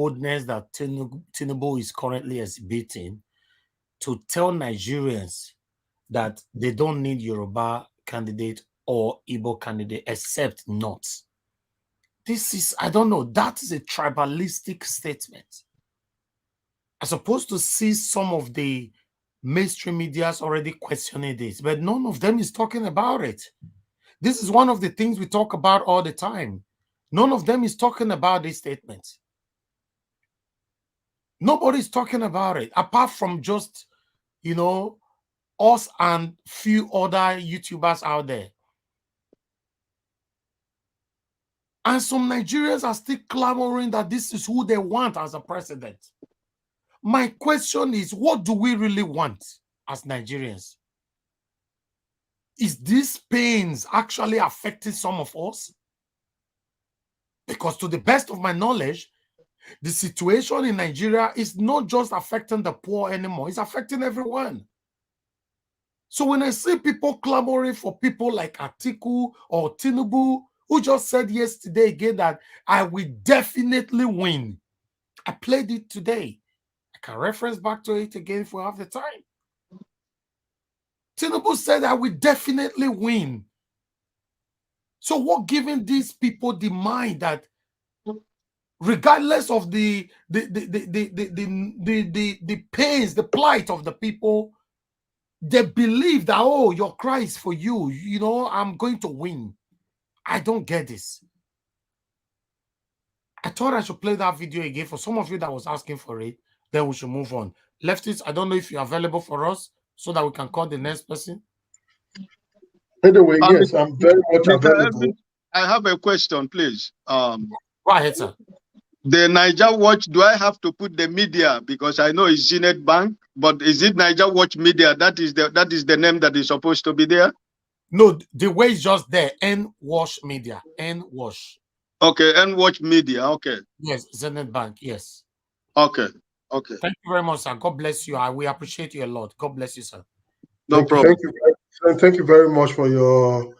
boldness that Tinubu is currently exhibiting to tell Nigerians that they don't need Yoruba candidate or Igbo candidate except not. This is, I don't know, that is a tribalistic statement. I'm supposed to see some of the mainstream medias already questioning this, but none of them is talking about it. This is one of the things we talk about all the time. None of them is talking about this statement. Nobody's talking about it, apart from just, you know, us and few other YouTubers out there. And some Nigerians are still clamoring that this is who they want as a president. My question is, what do we really want as Nigerians? Is these pains actually affecting some of us? Because to the best of my knowledge, the situation in Nigeria is not just affecting the poor anymore, it's affecting everyone. So when I see people clamoring for people like Atiku or Tinubu, who just said yesterday again that I will definitely win. I played it today. I can reference back to it again if we have the time. Tinubu said I will definitely win. So what giving these people the mind that regardless of the pains, the plight of the people, they believe that, oh, your cry is for you, you know, I'm going to win. I don't get this. I thought I should play that video again for some of you that was asking for it. Then we should move on. Leftists, I don't know if you're available for us so that we can call the next person. Anyway, yes, I'm very much available. I have a question, please. Go ahead, sir. The Niger Watch, do I have to put the media? Because I know it's Zenith Bank, but is it Niger Watch Media? That is the name that is supposed to be there? No, the way is just there. N-Wash Media. N-Wash. Okay, N-Watch Media. Okay. Yes, Zenith Bank. Yes. Okay. Okay. Thank you very much, sir. God bless you. We appreciate you a lot. God bless you, sir. No problem. Thank you very much for your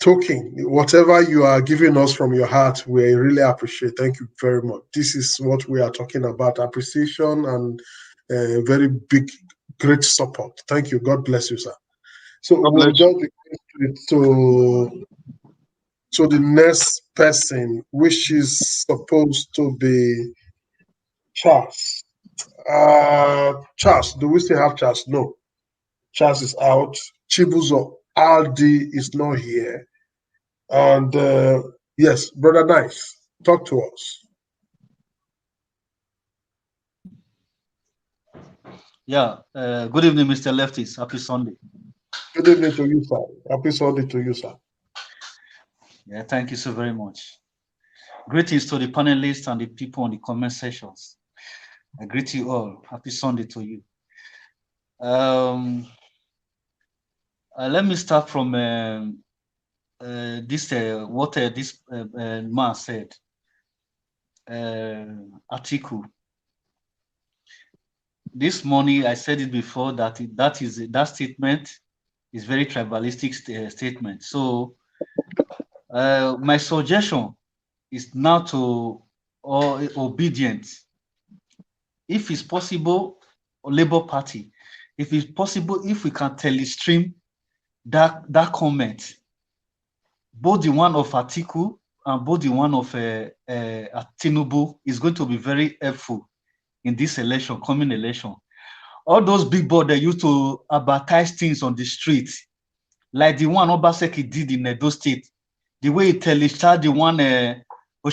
talking. Whatever you are giving us from your heart, we really appreciate. Thank you very much. This is what we are talking about: appreciation and very big, great support. Thank you. God bless you, sir. So we'll just to the next person, which is supposed to be Charles. Charles, do we still have Charles? No. Charles is out. Chibuzo Aldi is not here. And yes, Brother Nice, talk to us. Yeah, good evening, Mr. Lefties. Happy Sunday. Good evening to you, sir. Happy Sunday to you, sir. Yeah, thank you so very much. Greetings to the panelists and the people on the comment sections. I greet you all. Happy Sunday to you. Let me start from what this man said. Article. This morning, I said it before that that statement is very tribalistic statement. So my suggestion is now to obedient. If it's possible, Labour Party, if it's possible, if we can telestream that comment, both the one of Atiku and both the one of Tinubu is going to be very helpful in this election, coming election. All those big boys that used to advertise things on the street, like the one Obaseki did in Edo State, the way he telestar the one the way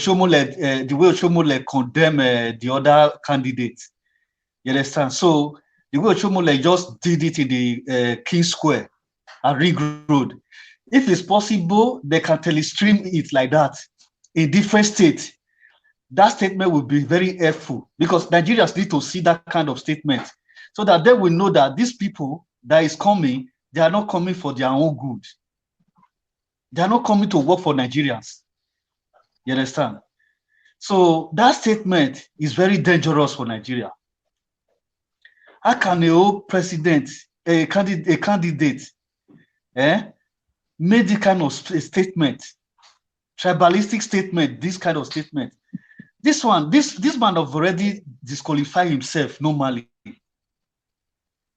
Oshomole condemn the other candidates. You understand? So the way Oshomole just did it in the King Square at Ring Road. If it's possible, they can telestream it like that in different states. That statement will be very helpful because Nigerians need to see that kind of statement so that they will know that these people that is coming, they are not coming for their own good. They are not coming to work for Nigerians. You understand? So that statement is very dangerous for Nigeria. How can a old president, a candidate, make this kind of statement, tribalistic statement, this kind of statement? This man have already disqualified himself normally.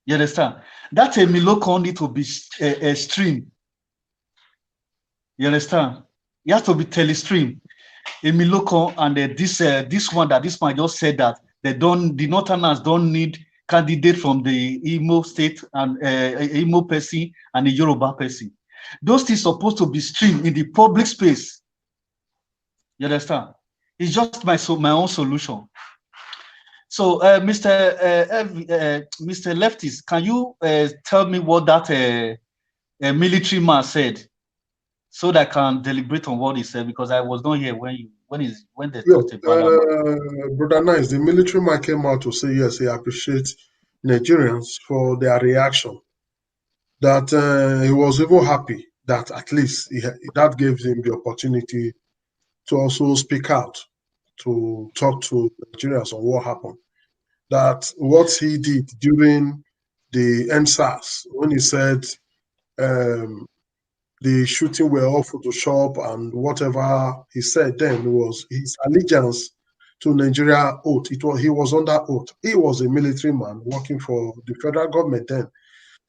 You understand? That a Miloko need to be a stream. You understand? It has to be telestream. Emiloko and this one that this man just said that the Northerners don't need candidate from the Imo state and Imo person and the Yoruba person. Those things supposed to be streamed in the public space. You understand? It's just my own solution. So, Mr. Leftist, can you tell me what that military man said, so that I can deliberate on what he said, because I was not here when they talked about that. Brother Nice, the military man came out to say yes, he appreciates Nigerians for their reaction. That he was even happy that at least that gave him the opportunity to also speak out, to talk to Nigerians on what happened. That what he did during the NSAS, when he said the shooting were all Photoshop and whatever he said then was his allegiance to Nigeria oath. He was under oath. He was a military man working for the federal government then.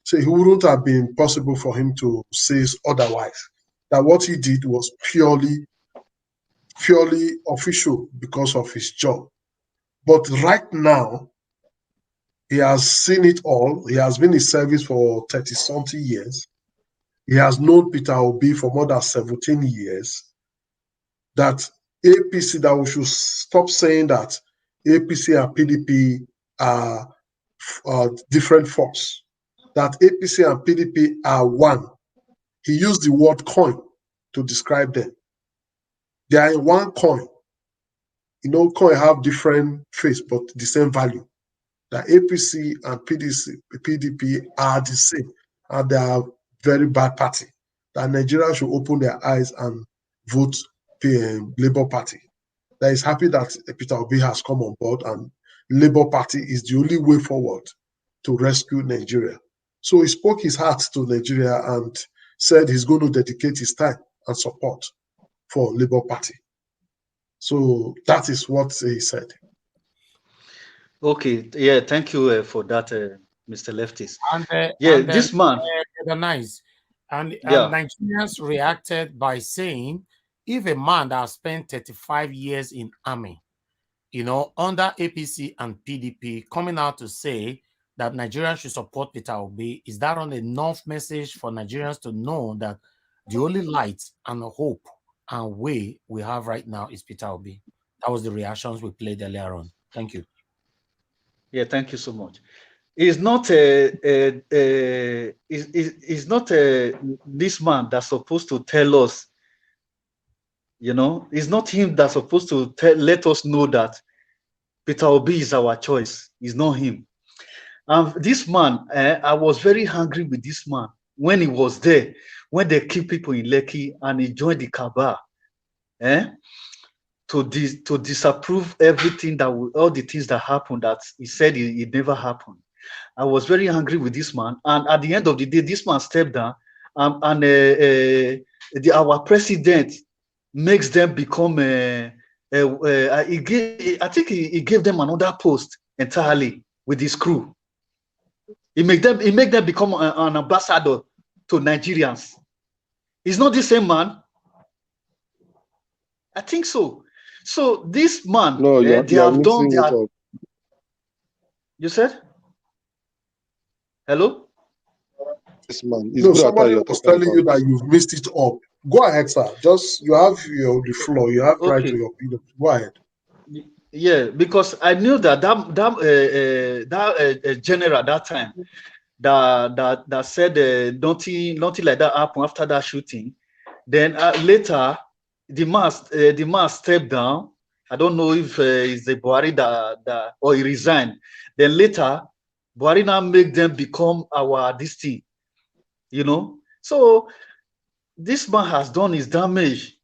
So it wouldn't have been possible for him to say otherwise. That what he did was purely official because of his job. But right now, he has seen it all. He has been in service for 30-something years. He has known Peter Obi for more than 17 years. That APC, that we should stop saying that APC and PDP are different force. That APC and PDP are one. He used the word coin to describe them. They are in one coin. You know, coin have different face, but the same value. The APC and PDP are the same, and they are very bad party. That Nigeria should open their eyes and vote Labour Party. That is happy that Peter Obi has come on board, and Labour Party is the only way forward to rescue Nigeria. So he spoke his heart to Nigeria and said he's going to dedicate his time and support for Labour Party. So that is what he said. Okay, yeah, thank you for that, Mr. Leftist. This man, nice, and yeah. Nigerians reacted by saying, if a man that has spent 35 years in army, you know, under APC and PDP, coming out to say that Nigerians should support Peter Obi, is that not enough message for Nigerians to know that the only light and hope and way we have right now is Peter Obi? That was the reactions we played earlier on. Thank you. Yeah, thank you so much. It's not this man that's supposed to tell us, you know, it's not him that's supposed to let us know that Peter Obi is our choice. It's not him. This man, I was very angry with this man when he was there, when they keep people in Lekki and he joined the cabal, to disapprove everything all the things that happened that he said it never happened. I was very angry with this man, and at the end of the day, this man stepped down, and our president makes them become. I think he gave them another post entirely with his crew. He make them become an ambassador to Nigerians. He's not the same man. I think so. So this man, no, they have done. You said? Hello? This man. No, somebody was telling you that you've missed it up. Go ahead, sir. Just you have the floor. You have right to your opinion. Go ahead. Yeah, because I knew that general that time that said nothing like that happened after that shooting. Then later, the man stepped down. I don't know if it's the Buhari that or he resigned. Then later, Buhari now make them become this thing, you know. So this man has done his damage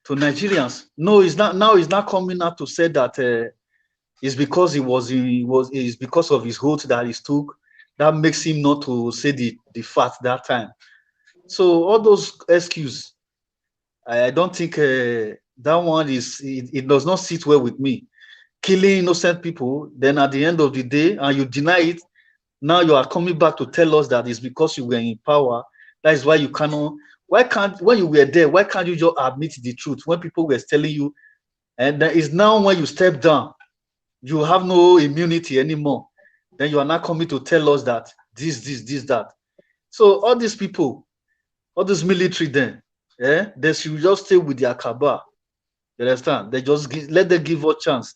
to Nigerians. No, he's not. Now he's not coming out to say that it's because it's because of his oath that he took that makes him not to say the fact that time. So all those excuses, I don't think That one is it does not sit well with me. Killing innocent people, then at the end of the day, and you deny it, now you are coming back to tell us that it's because you were in power. That is why you cannot. Why can't, when you were there, why can't you just admit the truth when people were telling you? And that is now when you step down, you have no immunity anymore. Then you are not coming to tell us that this, that. So all these people, all this military, then, they should just stay with their cabal. You understand? They just let them give us chance.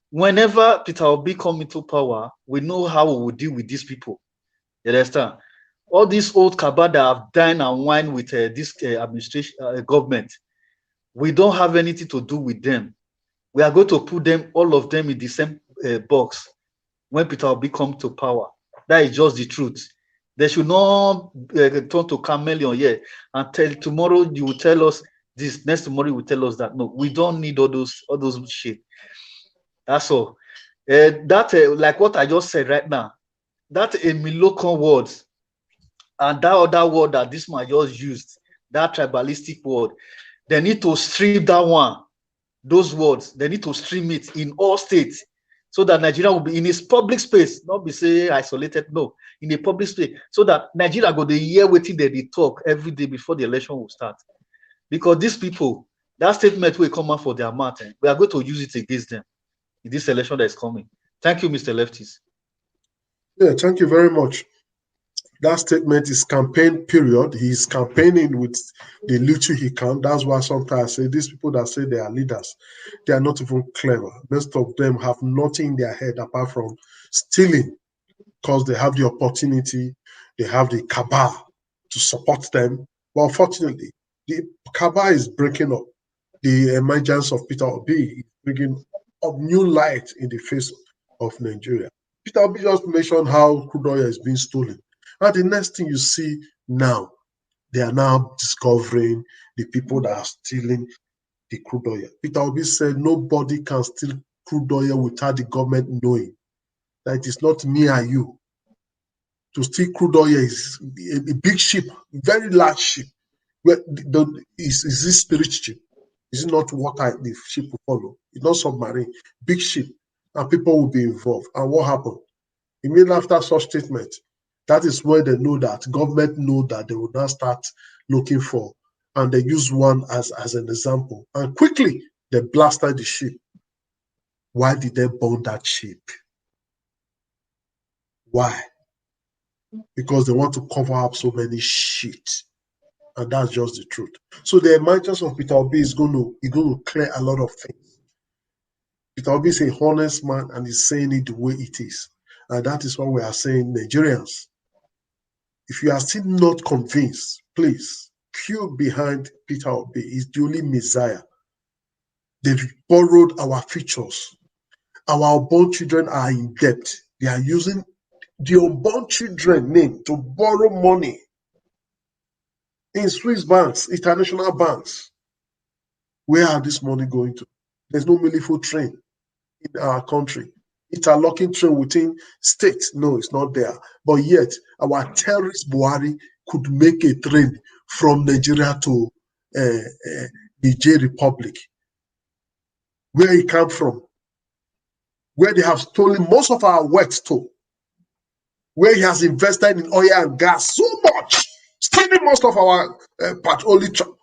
Whenever Peter Obi come into power, we know how we will deal with these people. You understand? All these old cabal that have dined and wine with this administration government, we don't have anything to do with them. We are going to put them, all of them, in the same box when Peter Obi come to power. That is just the truth. They should not turn to chameleon here and tell tomorrow you will tell us this, next tomorrow you will tell us that. No, we don't need all those shit. That's all. That like what I just said right now, that a Milokan words and that other word that this man just used, that tribalistic word, they need to strip that one. Those words, they need to stream it in all states so that Nigeria will be in its public space, not be say isolated, no, in a public space, so that Nigeria go the year waiting they talk every day before the election will start. Because these people, that statement will come out for their mouth, we are going to use it against them in this election that is coming. Thank you, Mr. Lefties. Yeah, thank you very much. That statement is campaign period. He's campaigning with the little he can. That's why sometimes I say these people that say they are leaders, they are not even clever. Most of them have nothing in their head apart from stealing, because they have the opportunity, they have the cabal to support them. But unfortunately, the cabal is breaking up. The emergence of Peter Obi is bringing up new light in the face of Nigeria. Peter Obi just mentioned how crude oil is being stolen. And the next thing you see now, they are now discovering the people that are stealing the crude oil. Peter Obi said nobody can steal crude oil without the government knowing. That it is not me and you. To steal crude oil is a big ship, very large ship. Is this spirit ship? Is it not water the ship will follow? It's not submarine, big ship, and people will be involved. And what happened? Immediately after such statement, that is where they know that government know that they will now start looking for, and they use one as an example. And quickly they blasted the ship. Why did they burn that ship? Why? Because they want to cover up so many shit. And that's just the truth. So the emergence of Peter Obi is going to clear a lot of things. Peter Obi is a honest man and he's saying it the way it is. And that is what we are saying, Nigerians. If you are still not convinced, please queue behind Peter Obi. He's the only Messiah. They've borrowed our features. Our unborn children are in debt. They are using the unborn children name to borrow money in Swiss banks, international banks. Where are this money going to? There's no meaningful train in our country. Interlocking train within states. No, it's not there. But yet, our terrorist Buhari could make a train from Nigeria to Niger Republic. Where he came from. Where they have stolen most of our wealth to. Where he has invested in oil and gas so much, stealing most of our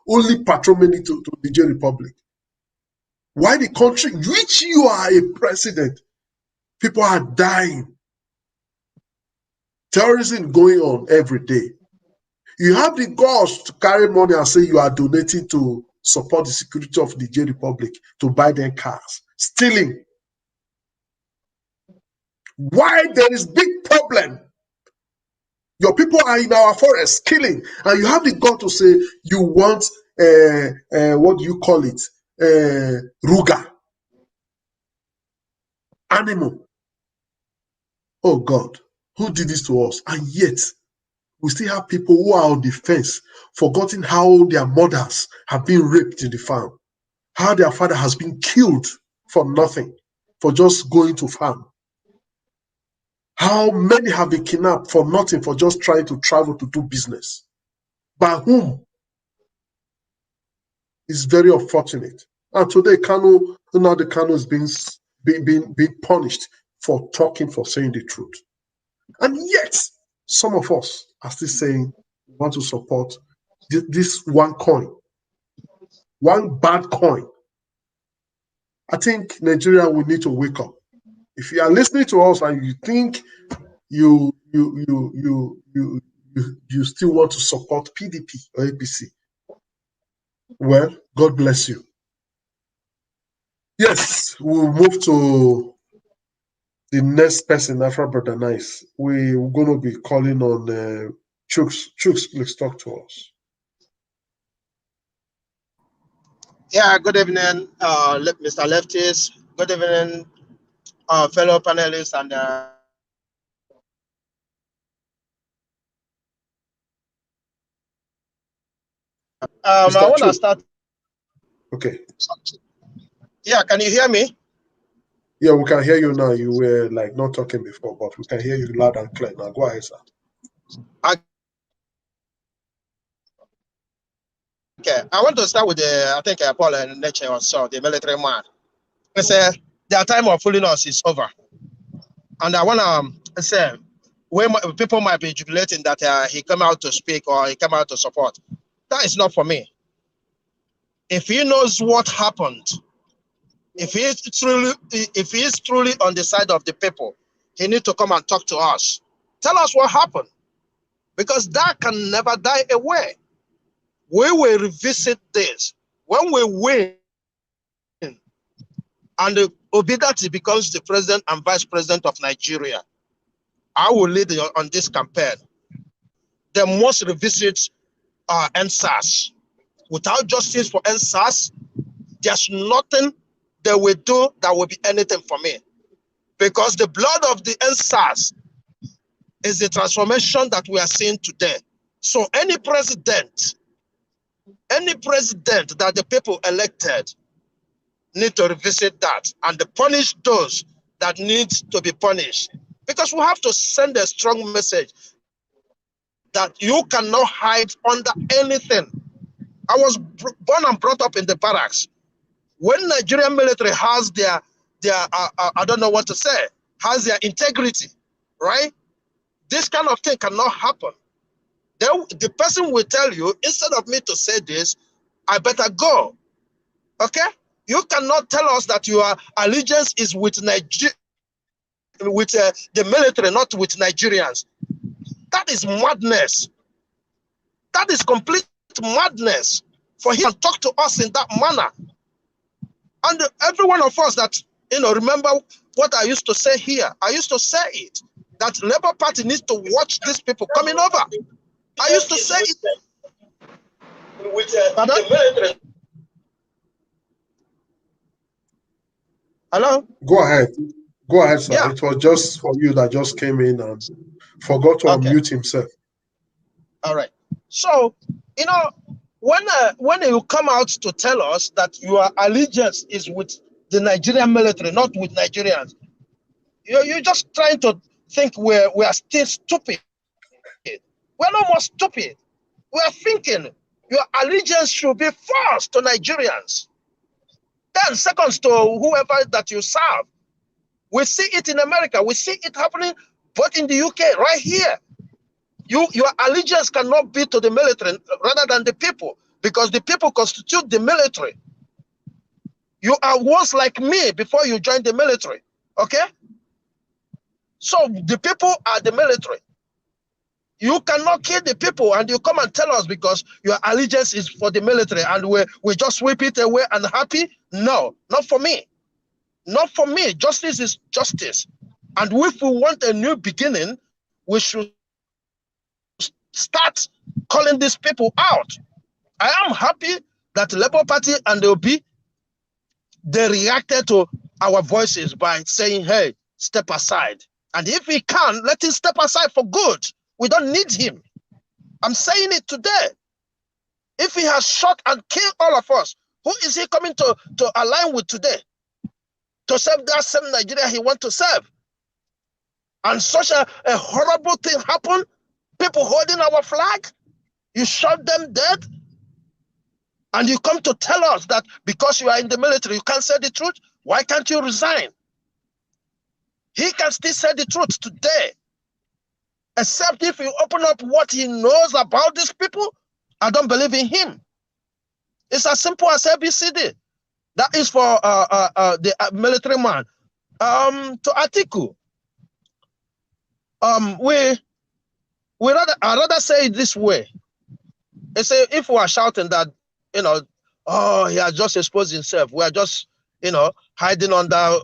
only patrimony to Niger Republic. Why the country which you are a president, people are dying. Terrorism going on every day. You have the guts to carry money and say you are donating to support the security of the Niger Republic, to buy them cars. Stealing. Why there is big problem? Your people are in our forest killing, and you have the gut to say you want what do you call it? Ruga. Animal. Oh God, who did this to us? And yet, we still have people who are on the fence, forgetting how their mothers have been raped in the farm, how their father has been killed for nothing, for just going to farm. How many have been kidnapped for nothing, for just trying to travel to do business. By whom? It's very unfortunate. And today, Nnamdi Kanu is being punished for talking, for saying the truth. And yet, some of us are still saying we want to support this one coin, one bad coin. I think Nigeria will need to wake up. If you are listening to us and you think you still want to support PDP or APC, well, God bless you. Yes, we'll move to the next person after Brother Nice. We're going to be calling on Chooks. Chooks, please talk to us. Yeah, good evening, Mr. Lefties. Good evening, fellow panelists and I want to start. Okay. Yeah, can you hear me? Yeah, we can hear you now. You were like not talking before, but we can hear you loud and clear now. Go ahead, sir. Okay, I want to start with I think Paul and Enenche or so, the military man. They say their time of fooling us is over. And I want to say, people might be jubilating that he came out to speak or he came out to support. That is not for me. If he knows what happened, if he is truly on the side of the people, he needs to come and talk to us. Tell us what happened, because that can never die away. We will revisit this when we win, and Obidati becomes the president and vice president of Nigeria. I will lead on this campaign. They must revisit NSAS. Without justice for NSAS, there's nothing they will do that will be anything for me. Because the blood of the NSAS is the transformation that we are seeing today. So any president that the people elected need to revisit that and punish those that need to be punished. Because we have to send a strong message that you cannot hide under anything. I was born and brought up in the barracks. When Nigerian military has their I don't know what to say, has their integrity, right? This kind of thing cannot happen. The person will tell you, instead of me to say this, I better go. Okay? You cannot tell us that your allegiance is with Nigeria, with the military, not with Nigerians. That is madness. That is complete madness for him to talk to us in that manner. And every one of us that, remember what I used to say here. I used to say it, that Labour Party needs to watch these people coming over. I used to say it. With the military. Hello? Go ahead, sir. Yeah. It was just for you that just came in and forgot to unmute himself. All right. So, when you come out to tell us that your allegiance is with the Nigerian military, not with Nigerians, you're just trying to think we are still stupid. We're no more stupid. We are thinking your allegiance should be first to Nigerians, then seconds to whoever that you serve. We see it in America. We see it happening both in the UK, right here. Your allegiance cannot be to the military rather than the people, because the people constitute the military. You are once like me before you join the military, okay? So the people are the military. You cannot kill the people and you come and tell us because your allegiance is for the military and we just sweep it away and happy? No, not for me. Not for me. Justice is justice. And if we want a new beginning, we should start calling these people out. I am happy that the Labour Party and the OB, they reacted to our voices by saying, hey, step aside. And if he can, let him step aside for good. We don't need him. I'm saying it today. If he has shot and killed all of us, who is he coming to align with today? To serve that same Nigeria he wants to serve. And such a horrible thing happened, people holding our flag, you shot them dead. And you come to tell us that because you are in the military, you can't say the truth. Why can't you resign? He can still say the truth today. Except if you open up what he knows about these people, I don't believe in him. It's as simple as ABCD. That is for the military man. To Atiku, I rather say it this way. They say if we are shouting that, oh, he has just exposed himself, we are just, hiding under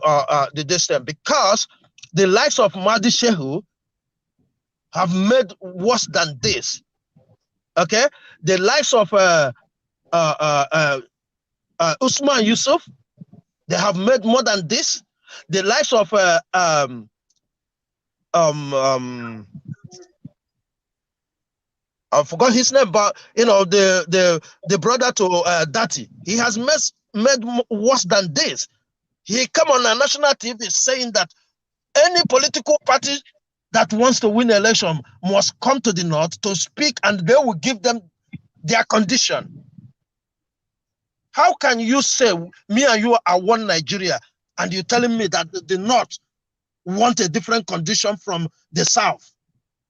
the distance, because the likes of Mahdi Shehu have made worse than this. Okay, the likes of Usman Yusuf, they have made more than this. The likes of I forgot his name, but the brother to Dati, he has made worse than this. He come on a national TV saying that any political party that wants to win election must come to the north to speak, and they will give them their condition. How can you say me and you are one Nigeria, and you're telling me that the north want a different condition from the south?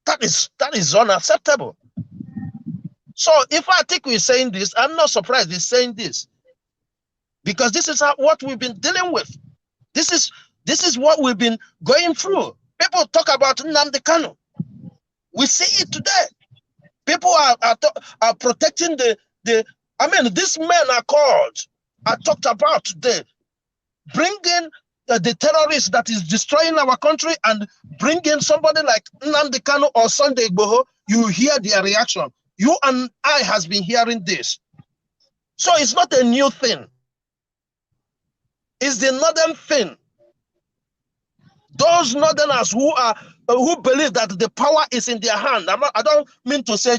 That is unacceptable. So if Atiku is saying this, I'm not surprised he's saying this, because this is what we've been dealing with. This is what we've been going through. People talk about Nnamdi Kanu. We see it today. People are protecting these men are called. I talked about today. Bringing the terrorist that is destroying our country and bringing somebody like Nnamdi Kanu or Sunday Igboho, you hear their reaction. You and I has been hearing this. So it's not a new thing. It's the northern thing. Those northerners who believe that the power is in their hand. I don't mean to say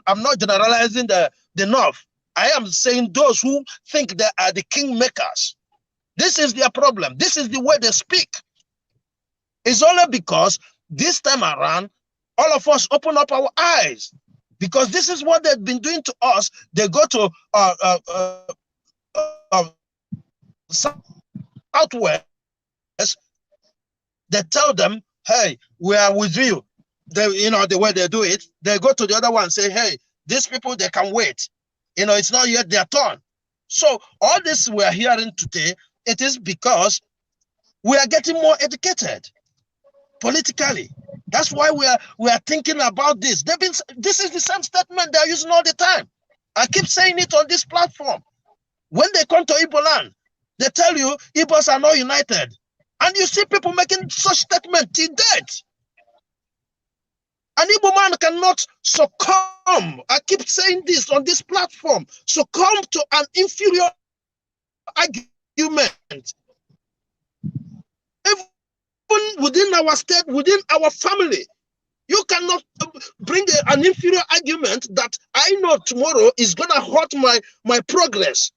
I'm not generalizing the north. I am saying those who think they are the kingmakers. This is their problem. This is the way they speak. It's only because this time around, all of us open up our eyes, because this is what they've been doing to us. They go to Southwest. They tell them, hey, we are with you. The way they do it, they go to the other one and say, hey, these people, they can wait. It's not yet their turn. So all this we are hearing today, it is because we are getting more educated politically. That's why we are thinking about this. This is the same statement they are using all the time. I keep saying it on this platform. When they come to Igbo land, they tell you Igbos are not united. And you see people making such statements till date. An Igbo man cannot succumb. I keep saying this on this platform. Succumb to an inferior argument. Even within our state, within our family, you cannot bring an inferior argument that I know tomorrow is going to hurt my progress.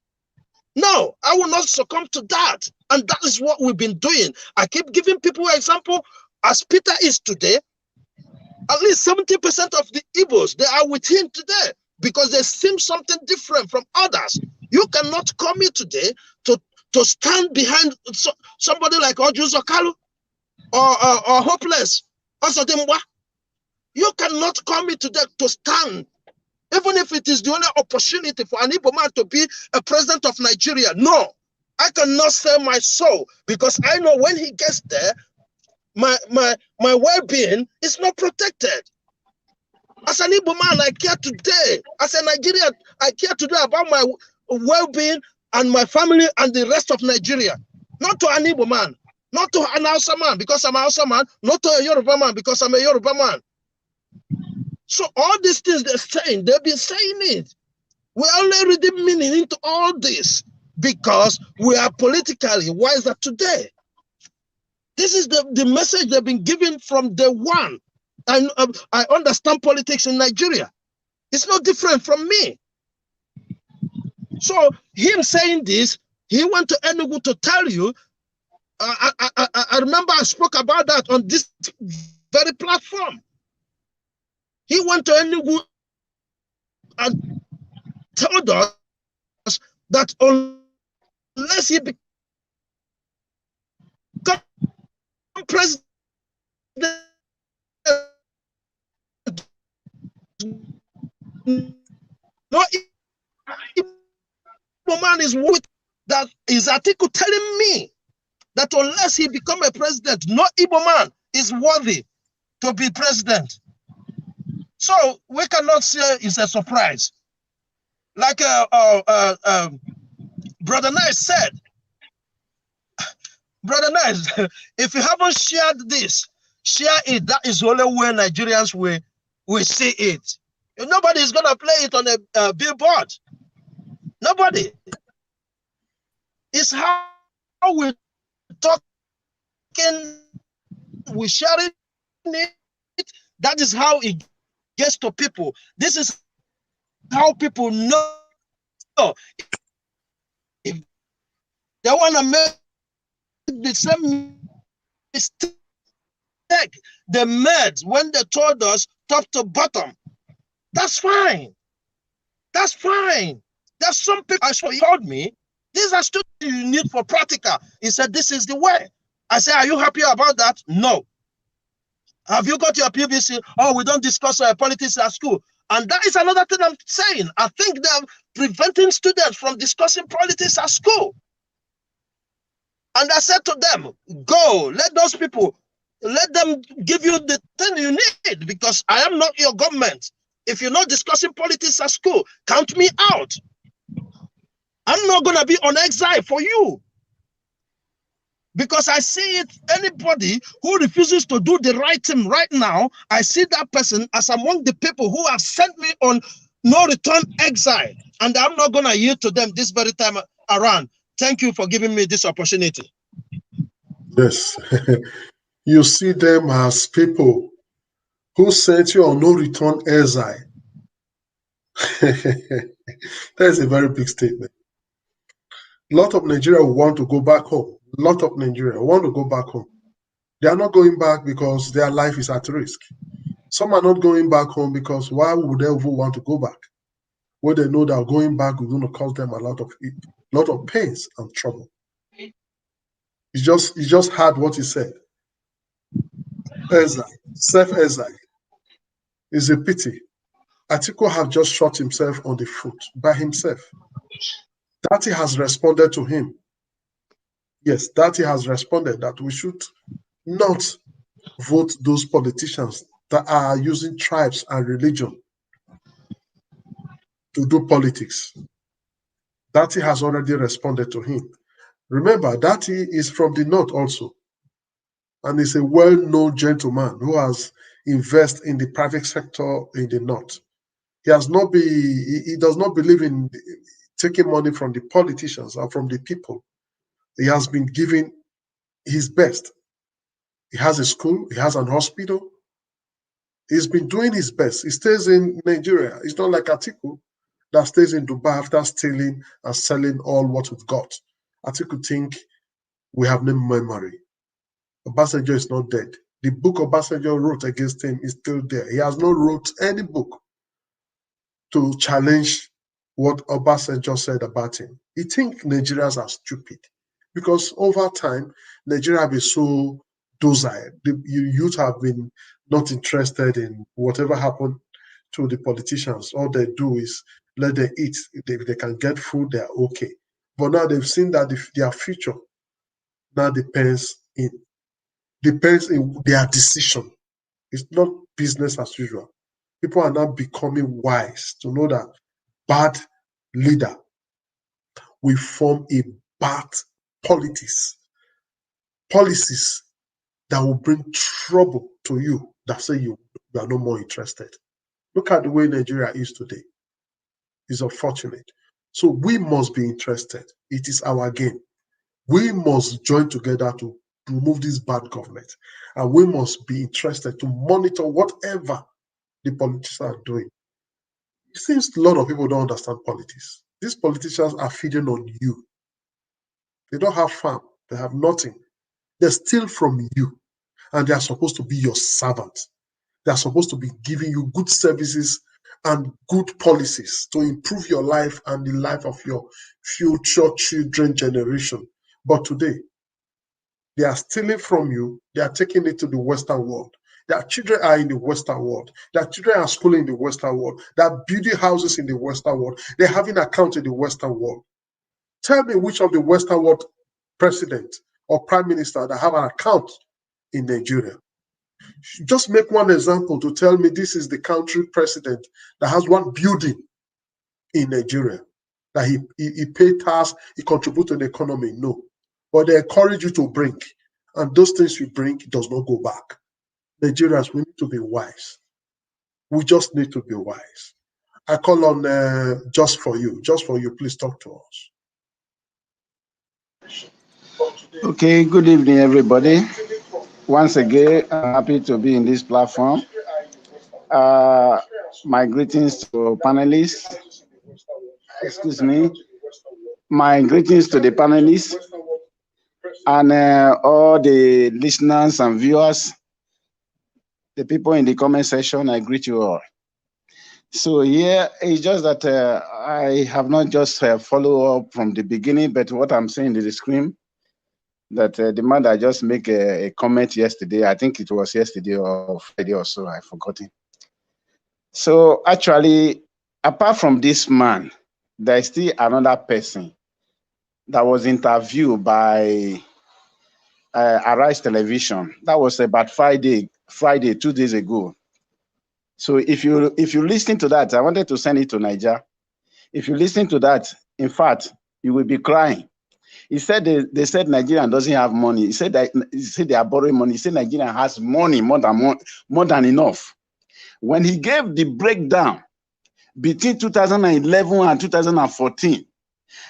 No, I will not succumb to that. And that is what we've been doing. I keep giving people an example. As Peter is today, at least 70% of the Igbos, they are with him today because they seem something different from others. You cannot come here today to stand behind somebody like Oju Zokalu or Hopeless or Sodimwa. You cannot come here today to stand, even if it is the only opportunity for an Igbo man to be a president of Nigeria. No, I cannot sell my soul, because I know when he gets there, my well-being is not protected. As an Igbo man, I care today. As a Nigerian, I care today about my well-being and my family and the rest of Nigeria. Not to an Igbo man, not to an Hausa man because I'm a Hausa man, not to a Yoruba man because I'm a Yoruba man. So all these things they're saying, they've been saying it. We're only reading meaning into all this because we are politically wiser today. This is the message they've been given from day one. And I understand politics in Nigeria. It's no different from me. So him saying this, he went to Enugu to tell you, I remember I spoke about that on this very platform. He went to Enugu and told us that unless he becomes president, no man is with that. Is article telling me that unless he become a president, no Igbo man is worthy to be president. So we cannot say it's a surprise. Like Brother Nice said, Brother Nice, if you haven't shared this, share it. That is the only way Nigerians will see it. Nobody is going to play it on a billboard. Nobody. It's how we talking, we sharing it. That is how it gets to people. This is how people know if they want to make the same mistake they made when they told us top to bottom. That's fine. That's fine. There's some people, I saw, he told me, these are students you need for practical. He said, this is the way. I said, are you happy about that? No. Have you got your PVC? Oh, we don't discuss politics at school. And that is another thing I'm saying. I think they're preventing students from discussing politics at school. And I said to them, go, let those people, let them give you the thing you need, because I am not your government. If you're not discussing politics at school, count me out. I'm not going to be on exile for you. Because I see it, anybody who refuses to do the right thing right now, I see that person as among the people who have sent me on no return exile. And I'm not going to yield to them this very time around. Thank you for giving me this opportunity. Yes. You see them as people who sent you on no return exile. That's a very big statement. A lot of Nigeria want to go back home. A lot of Nigeria want to go back home. They are not going back because their life is at risk. Some are not going back home because why would they ever want to go back? When they know that going back is going to cause them a lot of pains and trouble. He just heard what he said. Exile, self-exile is a pity. Atiku have just shot himself on the foot by himself. Daddy has responded to him. Yes, Daddy has responded that we should not vote those politicians that are using tribes and religion to do politics. Daddy has already responded to him. Remember, Daddy is from the north also, and is a well-known gentleman who has invested in the private sector in the north. He does not believe in taking money from the politicians or from the people. He has been giving his best. He has a school, he has an hospital. He's been doing his best. He stays in Nigeria. It's not like Atiku that stays in Dubai after stealing and selling all what we've got. Atiku think we have no memory. Obasanjo is not dead. The book Obasanjo wrote against him is still there. He has not wrote any book to challenge what Obasanjo said about him. He thinks Nigerians are stupid because over time, Nigeria has been so docile. The youth have been not interested in whatever happened to the politicians. All they do is let them eat. If they can get food, they're okay. But now they've seen that their future now depends in their decision. It's not business as usual. People are now becoming wise to know that bad leader will form a bad policies that will bring trouble to you that say you are no more interested. Look at the way Nigeria is today. It's unfortunate. So we must be interested. It is our game. We must join together to remove this bad government. And we must be interested to monitor whatever the politicians are doing. It seems a lot of people don't understand politics. These politicians are feeding on you. They don't have farm. They have nothing. They steal from you. And they are supposed to be your servant. They are supposed to be giving you good services and good policies to improve your life and the life of your future children generation. But today, they are stealing from you. They are taking it to the Western world. Their children are in the Western world. Their children are schooling in the Western world. They are building houses in the Western world. They're having accounts in the Western world. Tell me which of the Western world president or prime minister that have an account in Nigeria. Just make one example to tell me this is the country president that has one building in Nigeria, that he pay tax, he contribute to the economy. No. But they encourage you to bring. And those things you bring does not go back. Nigerians, we need to be wise. We just need to be wise. I call on Just For You. Just For You, please talk to us. Okay, good evening, everybody. Once again, I'm happy to be in this platform. My greetings to panelists. Excuse me. My greetings to the panelists and all the listeners and viewers. The people in the comment section, I greet you all. So here, it's just that I have not just followed up from the beginning, but what I'm saying in the screen, that the man that just make a comment yesterday, I think it was yesterday or Friday or so, I've forgotten. So actually, apart from this man, there is still another person that was interviewed by Arise Television. That was about Friday, 2 days ago. So if you listen to that, I wanted to send it to Niger. If you listen to that, in fact, you will be crying. He said they said Nigeria doesn't have money. He said they are borrowing money. He said Nigeria has money more than enough. When he gave the breakdown between 2011 and 2014,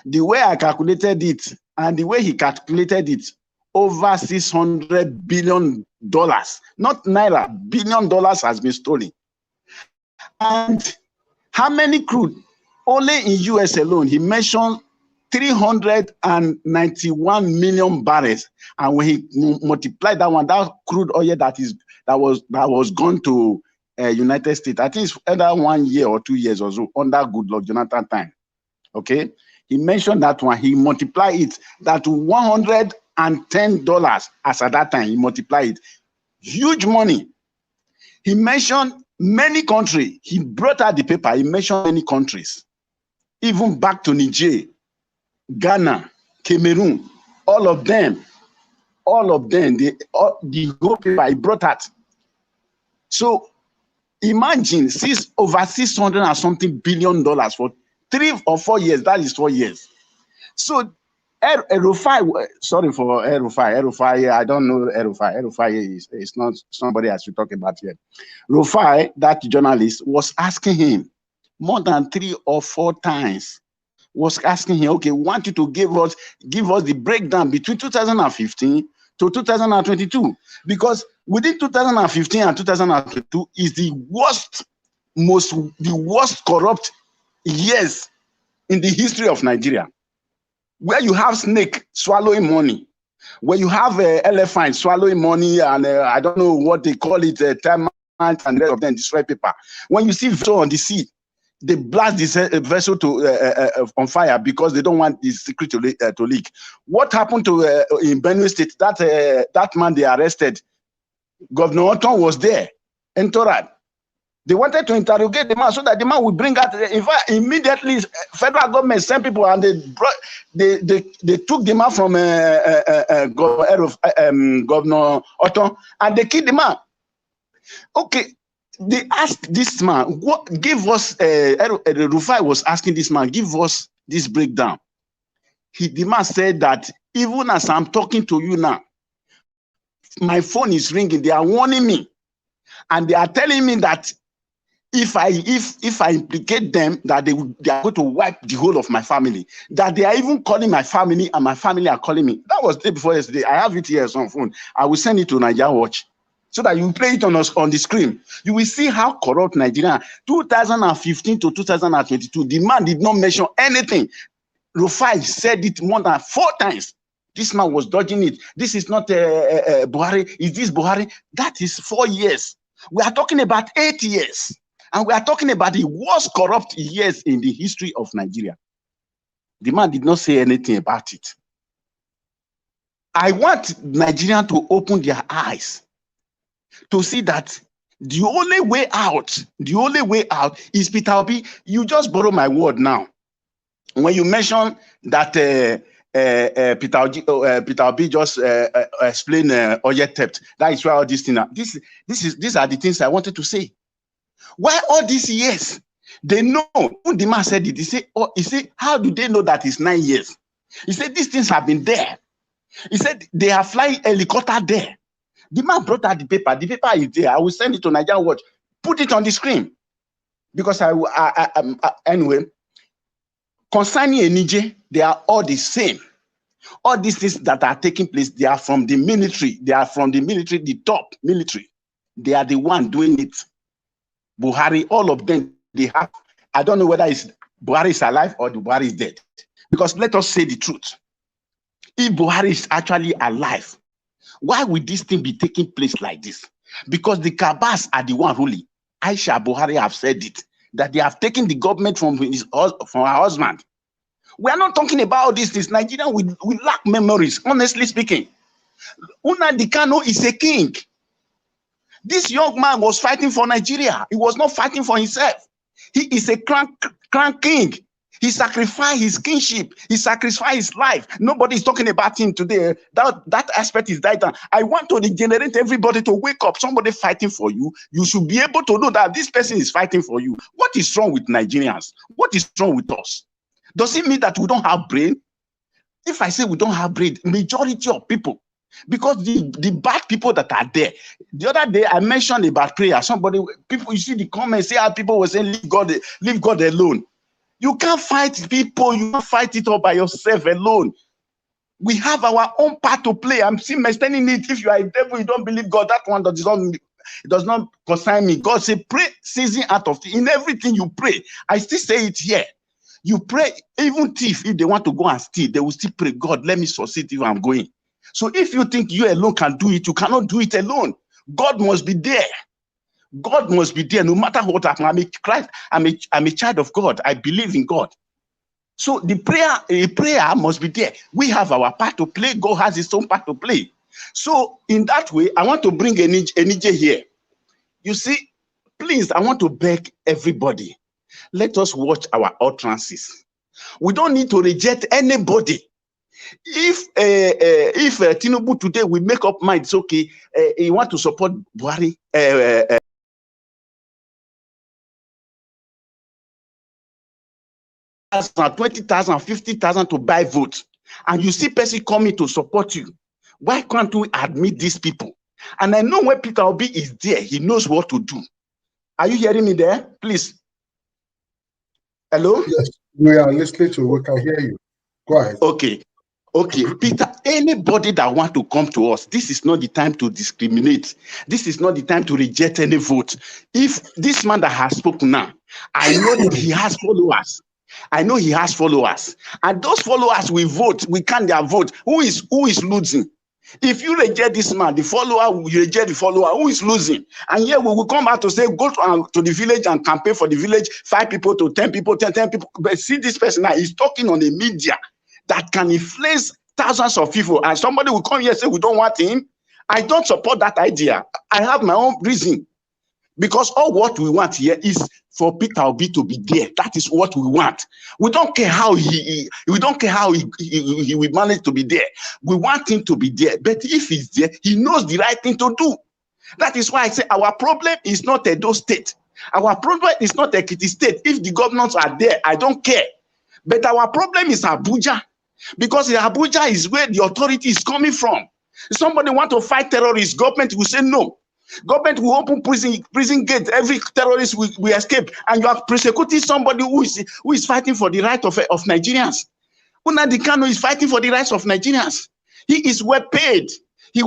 the way I calculated it and the way he calculated it, over $600 billion, not naira, $1 billion has been stolen. And how many crude? Only in US alone, he mentioned 391 million barrels. And when he multiplied that one, that crude oil that was gone to United States, I think it's either 1 year or 2 years or so under Goodluck Jonathan time. Okay, he mentioned that one. He multiplied it that $110 as at that time. He multiplied it, huge money. He mentioned many countries. He brought out the paper. He mentioned many countries, even back to Niger, Ghana, Cameroon, all of them, the whole paper he brought out. So imagine over 600 and something billion dollars for 3 or 4 years. That is 4 years. So Erufai, sorry for Erufai, I don't know Erufai. Erufai is not somebody I should talk about yet. Rufai, that journalist, was asking him more than 3 or 4 times, was asking him, okay, we want you to give us the breakdown between 2015 to 2022, because within 2015 and 2022 is the worst corrupt years in the history of Nigeria, where you have snake swallowing money, where you have elephant swallowing money, and I don't know what they call it, termite and the rest of them destroy paper. When you see vessel on the sea, they blast this vessel on fire because they don't want the secret to leak. What happened to in Benue State? That man they arrested, Governor Otton was there, Entorad. They wanted to interrogate the man so that the man would bring out. In fact, immediately, federal government sent people and they took the man from Governor Otton and they killed the man. Okay, they asked this man, what give us? Rufai was asking this man, give us this breakdown. The man said that even as I'm talking to you now, my phone is ringing. They are warning me, and they are telling me that if I implicate them, that they are going to wipe the whole of my family. That they are even calling my family, and my family are calling me. That was the day before yesterday. I have it here on phone. I will send it to Nigeria Watch, so that you play it on the screen. You will see how corrupt Nigeria. 2015 to 2022, the man did not mention anything. Rufai said it more than 4 times. This man was dodging it. This is not Buhari. Is this Buhari? That is 4 years. We are talking about 8 years. And we are talking about the worst corrupt years in the history of Nigeria. The man did not say anything about it. I want Nigerians to open their eyes to see that the only way out is Peter Obi. You just borrow my word now. When you mention that Peter Obi just explained Oye theft, that is why all these things are. These are the things I wanted to say. Why all these years? They know. When the man said it, he said, how do they know that it's 9 years? He said, these things have been there. He said, they are flying helicopter there. The man brought out the paper. The paper is there. I will send it to Nigerian Watch. Put it on the screen. Because anyway, concerning Enenche, they are all the same. All these things that are taking place, they are from the military. They are from the military, the top military. They are the one doing it. Buhari, all of them, they have. I don't know whether Buhari is alive or Buhari is dead. Because let us say the truth. If Buhari is actually alive, why would this thing be taking place like this? Because the Kabas are the one ruling. Aisha Buhari have said it, that they have taken the government from her husband. We are not talking about these things. Nigeria, we lack memories, honestly speaking. Nnamdi Kanu is a king. This young man was fighting for Nigeria. He was not fighting for himself. He is a crown king. He sacrificed his kingship. He sacrificed his life. Nobody is talking about him today. That aspect is died down. I want to regenerate everybody to wake up. Somebody fighting for you. You should be able to know that this person is fighting for you. What is wrong with Nigerians? What is wrong with us? Does it mean that we don't have brain? If I say we don't have brain, majority of people, because the bad people that are there. The other day I mentioned about prayer. People, you see the comments, say how people were saying, leave God alone. You can't fight people. You can't fight it all by yourself alone. We have our own part to play. I'm still extending it. If you are a devil, you don't believe God, that one does not concern me. God said, pray season out of it. In everything you pray. I still say it here. You pray, even thief, if they want to go and steal, they will still pray, God, let me succeed if I'm going. So if you think you alone can do it, you cannot do it alone. God must be there. God must be there no matter what happens. I'm a child of God. I believe in God. So the prayer must be there. We have our part to play. God has his own part to play. So in that way, I want to bring Enenche here. You see, please, I want to beg everybody. Let us watch our utterances. We don't need to reject anybody. If Tinubu today will make up mind, it's okay. He want to support Buhari. 20,000, 50,000 to buy votes, and you see person coming to support you. Why can't we admit these people? And I know when Peter Obi is there, he knows what to do. Are you hearing me there? Please. Hello? Yes, we are listening to. We can hear you. Go ahead. Okay. Peter, anybody that want to come to us, this is not the time to discriminate. This is not the time to reject any vote. If this man that has spoken now, I know that he has followers. And those followers will vote. We count their vote. Who is losing? If you reject this man, the follower will reject the follower. Who is losing? And here we will come back to say, go to the village and campaign for the village, 5 people to 10 people, 10 people. But see this person now, he's talking on the media that can influence thousands of people. And somebody will come here and say, we don't want him. I don't support that idea. I have my own reason. Because all what we want here is for Peter Obi to be there. That is what we want. We don't care how he will manage to be there. We want him to be there. But if he's there, he knows the right thing to do. That is why I say our problem is not Edo State. Our problem is not Ekiti State. If the governors are there, I don't care. But our problem is Abuja. Because Abuja is where the authority is coming from. If somebody want to fight terrorists, government will say no. Government will open prison gate. Every terrorist will escape, and you are persecuting somebody who is fighting for the right of Nigerians. Nnamdi Kanu is fighting for the rights of Nigerians. He is well paid. He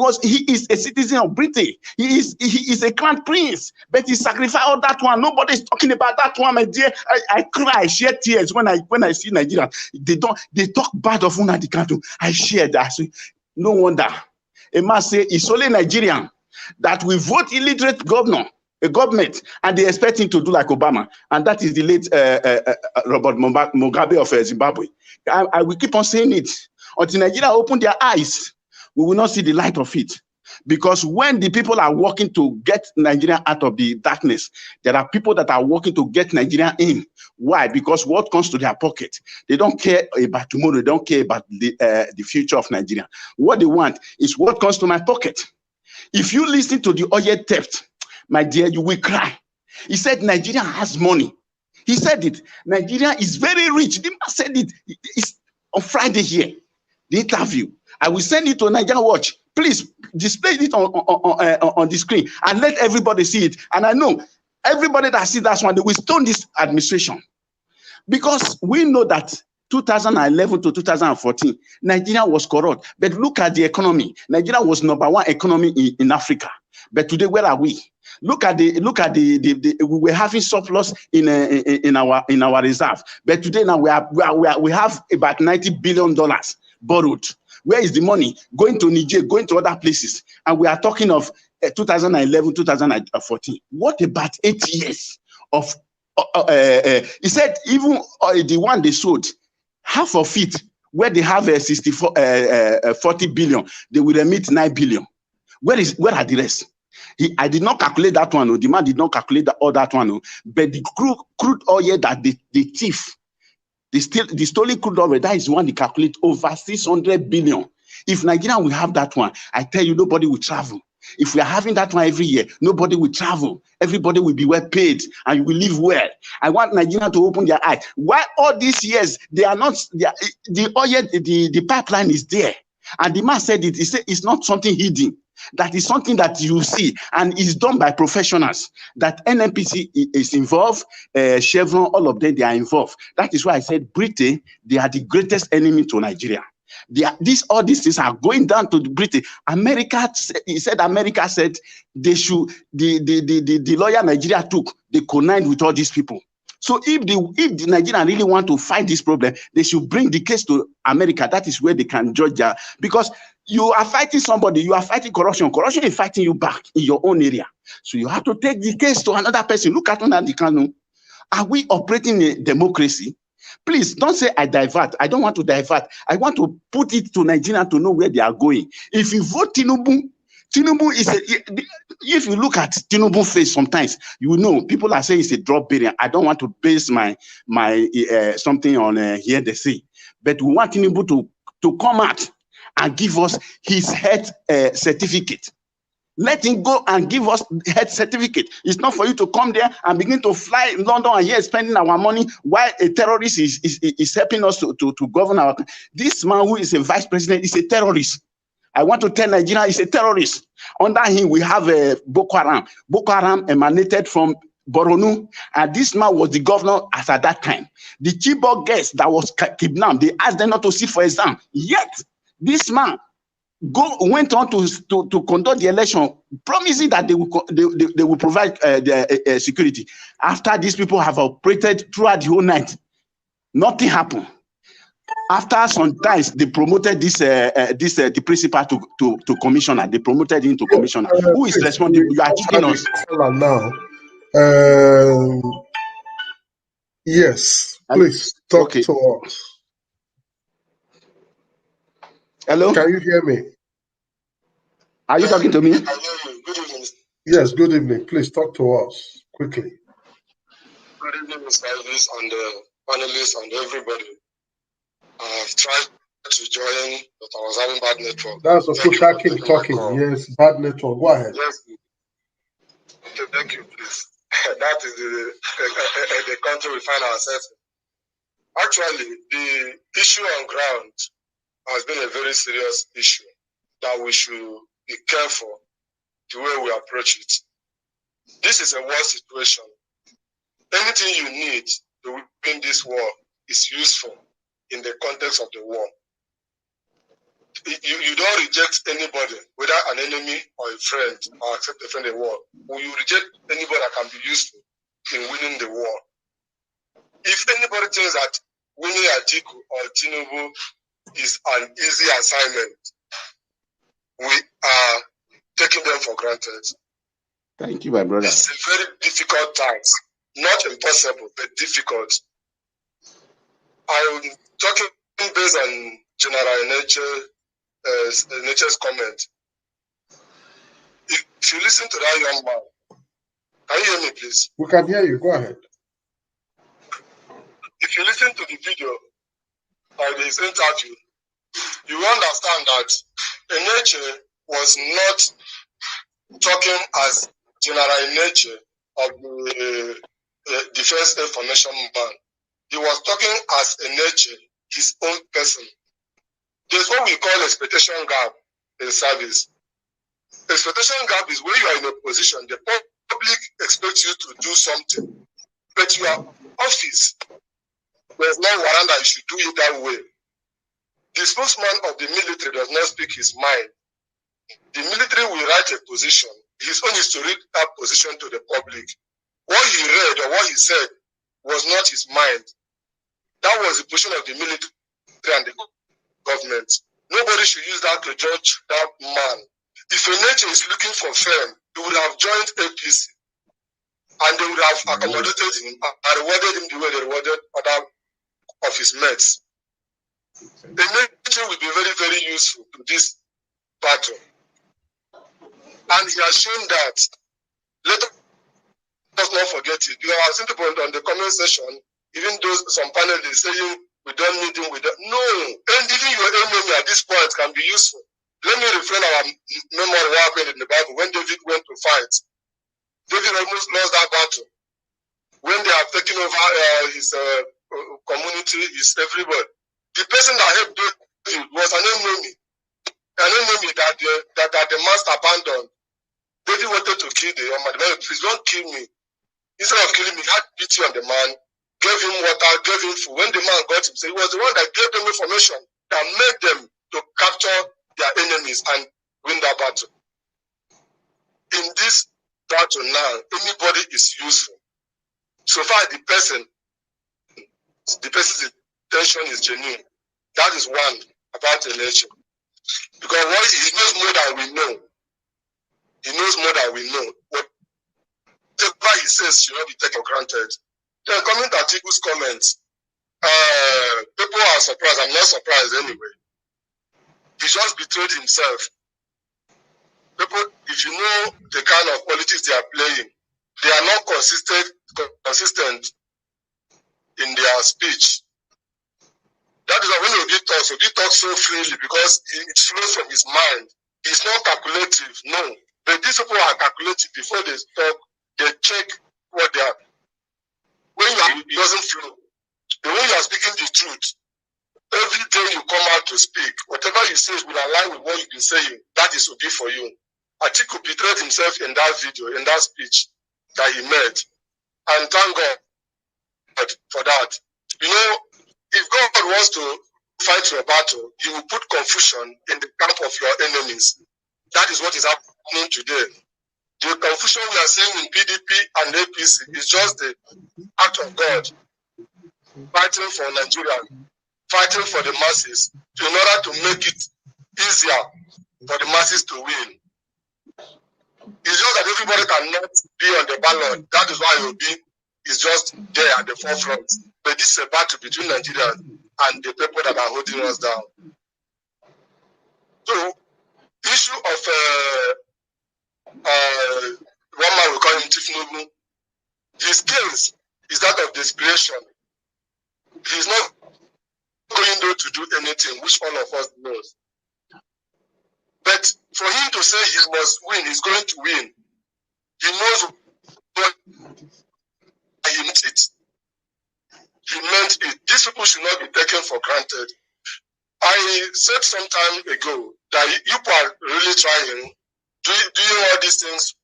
is a citizen of Britain. He is a crown prince, but he sacrificed all that one. Nobody is talking about that one, my dear. I cry, I shed tears when I see Nigeria. They talk bad of Nnamdi Kanu. I share that. No wonder. A man say it's only Nigerian that we vote illiterate governor. a government, and they expect him to do like Obama, and that is the late Robert Mugabe of Zimbabwe. I will keep on saying it until Nigeria open their eyes. We will not see the light of it. Because when the people are working to get Nigeria out of the darkness, there are people that are working to get Nigeria in. Why? Because what comes to their pocket, they don't care about tomorrow. They don't care about the future of Nigeria. What they want is what comes to my pocket. If you listen to the oil theft, my dear, you will cry. He said Nigeria has money. He said it. Nigeria is very rich. The man said it. It's on Friday here, the interview. I will send it to Nigeria Watch. Please display it on the screen and let everybody see it. And I know everybody that sees that one, they will stone this administration. Because we know that 2011 to 2014, Nigeria was corrupt. But look at the economy. Nigeria was #1 economy in Africa. But today, where are we? Look at the we were having surplus in our reserve. But today now we have about $90 billion borrowed. Where is the money? Going to Niger, going to other places. And we are talking of 2011, 2014. What about 8 years of, he said even the one they sold, half of it, where they have 40 billion, they will remit 9 billion. Where are the rest? I did not calculate that one. The man did not calculate all that one. But the crude oil that the thief, the stolen crude oil, that is one they calculate over 600 billion. If Nigeria will have that one, I tell you, nobody will travel. If we are having that one every year, nobody will travel. Everybody will be well paid and you will live well. I want Nigeria to open their eyes. Why all these years they are not? The oil, the pipeline is there, and the man said it. He said it's not something hidden. That is something that you see, and is done by professionals. That NNPC is involved, Chevron, all of them, they are involved. That is why I said Britain, they are the greatest enemy to Nigeria. All these things are going down to Britain. America said they should, the lawyer Nigeria took, they connived with all these people. So if the Nigerians really want to fight this problem, they should bring the case to America. That is where they can judge that. Because you are fighting somebody, you are fighting corruption. Corruption is fighting you back in your own area. So you have to take the case to another person. Look at Nnamdi Kanu. Are we operating a democracy? Please don't say I divert. I don't want to divert. I want to put it to Nigeria to know where they are going. If you vote Tinubu is if you look at Tinubu face sometimes, you know, people are saying it's a drop bearing. I don't want to base my something on here they say. But we want Tinubu to come out and give us his health certificate. Let him go and give us health certificate. It's not for you to come there and begin to fly in London and here spending our money while a terrorist is helping us to govern our country. This man who is a vice president is a terrorist. I want to tell Nigeria he's a terrorist. Under him, we have Boko Haram. Boko Haram emanated from Borno, and this man was the governor at that time. The Chibok guest that was kidnapped, they asked them not to sit for exam. Yet, this man went on to conduct the election, promising that they will provide the security. After these people have operated throughout the whole night, nothing happened. After some times, they promoted the principal to commissioner. They promoted him to commissioner. Who is responsible? You are cheating us. Now, yes, please talk to us. Hello? Can you hear me? Are you talking to me? Good evening. Yes, good evening. Please talk to us quickly. Good evening, Mr. Elvis, and the panelists and everybody. I've tried to join, but I was having bad network. That's a social king talking. Yes, bad network. Go ahead. Yes. Okay, thank you, please. That is the country we find ourselves in. Actually, the issue on ground has been a very serious issue that we should be careful the way we approach it. This is a war situation. Anything you need to win this war is useful in the context of the war. You don't reject anybody, whether an enemy or a friend, or accept a friend in war. You reject anybody that can be useful in winning the war. If anybody thinks that winning Atiku or Tinubu is an easy assignment, we are taking them for granted. Thank you, my brother. It's a very difficult task. Not impossible, but difficult. I'm talking based on General Enenche's comment. If you listen to that young man, can you hear me, please? We can hear you. Go ahead. If you listen to the video of his interview, you understand that Enenche was not talking as General Enenche of the Defense Information Man. He was talking as Enenche, his own person. There's what we call expectation gap in service. Expectation gap is where you are in a position, the public expects you to do something, but your office, there's no warrant that you should do it that way. The spokesman of the military does not speak his mind. The military will write a position. His own is to read that position to the public. What he read or what he said was not his mind. That was the position of the military and the government. Nobody should use that to judge that man. If Enenche is looking for fame, he would have joined APC and they would have accommodated him and rewarded him the way they rewarded other of his mates. Enenche will be very, very useful to this battle. And he has shown that. Let us not forget it. You know, I've seen people on the comment section, even those some panelists saying we don't need him, we don't. No, and even your enemy at this point can be useful. Let me refrain our memory what happened in the Bible when David went to fight. David almost lost that battle. When they have taken over his community, his everybody. The person that helped David was an enemy that the master abandoned. David wanted to kill the young man. Please don't kill me. Instead of killing me, he had pity on the man, gave him water, gave him food. When the man got him, so he was the one that gave them information that made them to capture their enemies and win that battle. In this battle now, anybody is useful. So far, the person's intention is genuine. That is one about the nation. Because what he knows more than we know. He knows more than we know. Whatever he says should not be taken for granted. Then coming to Atiku's comments, people are surprised. I'm not surprised anyway. He just betrayed himself. People, if you know the kind of politics they are playing, they are not consistent in their speech. That is why when Obi talks so freely because it flows from his mind. He's not calculative, no. But these people are calculative before they talk. They check what they are. When it doesn't flow. The way you are speaking the truth, every day you come out to speak, whatever you say will align with what you've been saying. That is Obi for you. Atiku betrayed himself in that video, in that speech that he made. And thank God for that. You know, if God wants to fight your battle, he will put confusion in the camp of your enemies. That is what is happening today. The confusion we are seeing in PDP and APC is just the act of God fighting for Nigeria, fighting for the masses in order to make it easier for the masses to win. It's just that everybody cannot be on the ballot. That is why Obi is just there at the forefront. But this is a battle between Nigeria and the people that are holding us down. So, issue of one man we call him Tifnubu, his skills is that of desperation. He's not going there to do anything, which all of us knows. But for him to say he must win, he's going to win. He knows what he meant it. He meant it. These people should not be taken for granted. I said some time ago that you are really trying, doing all these things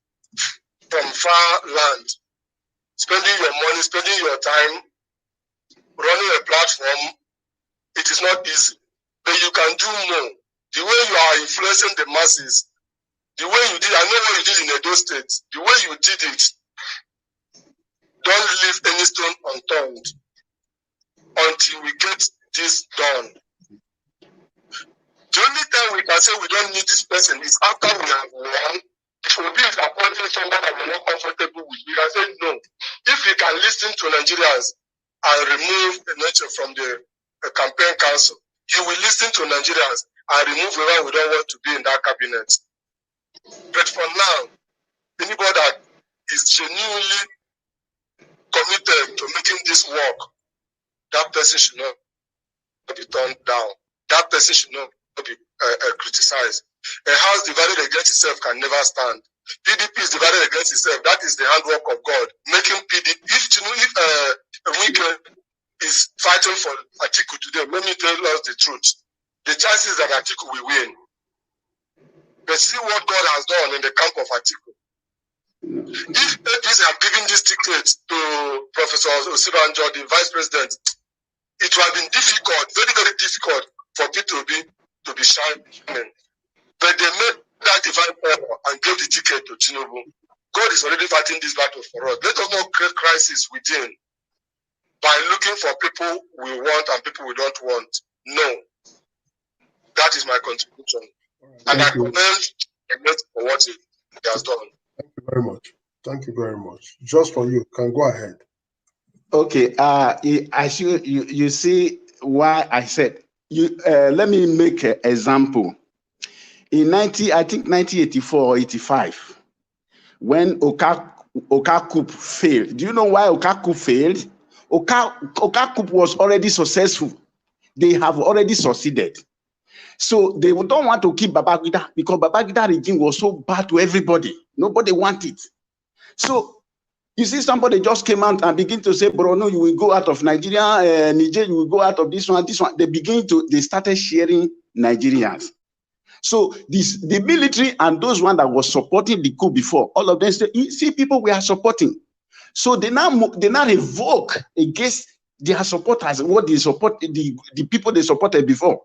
from far land, spending your money, spending your time, running a platform. It is not easy, but you can do more. The way you are influencing the masses, the way you did, I know what you did in Edo State, the way you did it, don't leave any stone unturned until we get this done. The only time we can say we don't need this person is after we have won. It will be appointed wanting someone that we're not comfortable with. We can say no. If we can listen to Nigerians and remove Enenche from the campaign council, he will listen to Nigerians and remove whoever we don't want to be in that cabinet. But for now, anybody that is genuinely committed to making this work, that person should not be turned down. That person should not be criticized. A house divided against itself can never stand. PDP is divided against itself. That is the handwork of God. Making PDP. If Wike is fighting for Atiku today, let me tell us the truth. The chances that Atiku will win. But see what God has done in the camp of Atiku. If APC had given this ticket to Professor Osibanjo, the vice president, it would have been difficult, very, very difficult for Peter to be shining. But they made that divine power and gave the ticket to Tinubu. God is already fighting this battle for us. Let us not create crisis within by looking for people we want and people we don't want. No. That is my contribution. And I commend him for what he has done. Thank you very much. Thank you very much. Just for you, can go ahead. Okay. I should you see why I said you. Let me make an example. In 1984 or 85, when Okakup failed. Do you know why Okakup failed? Okakup was already successful. They have already succeeded. So they don't want to keep Babangida because Babangida regime was so bad to everybody. Nobody wanted it. So you see somebody just came out and begin to say, bro, no, you will go out of Nigeria, Niger, you will go out of this one, this one. They started sharing Nigerians. So the military and those one that was supporting the coup before, all of them say, you see people we are supporting. So they now revoke against their supporters, what they support, the people they supported before.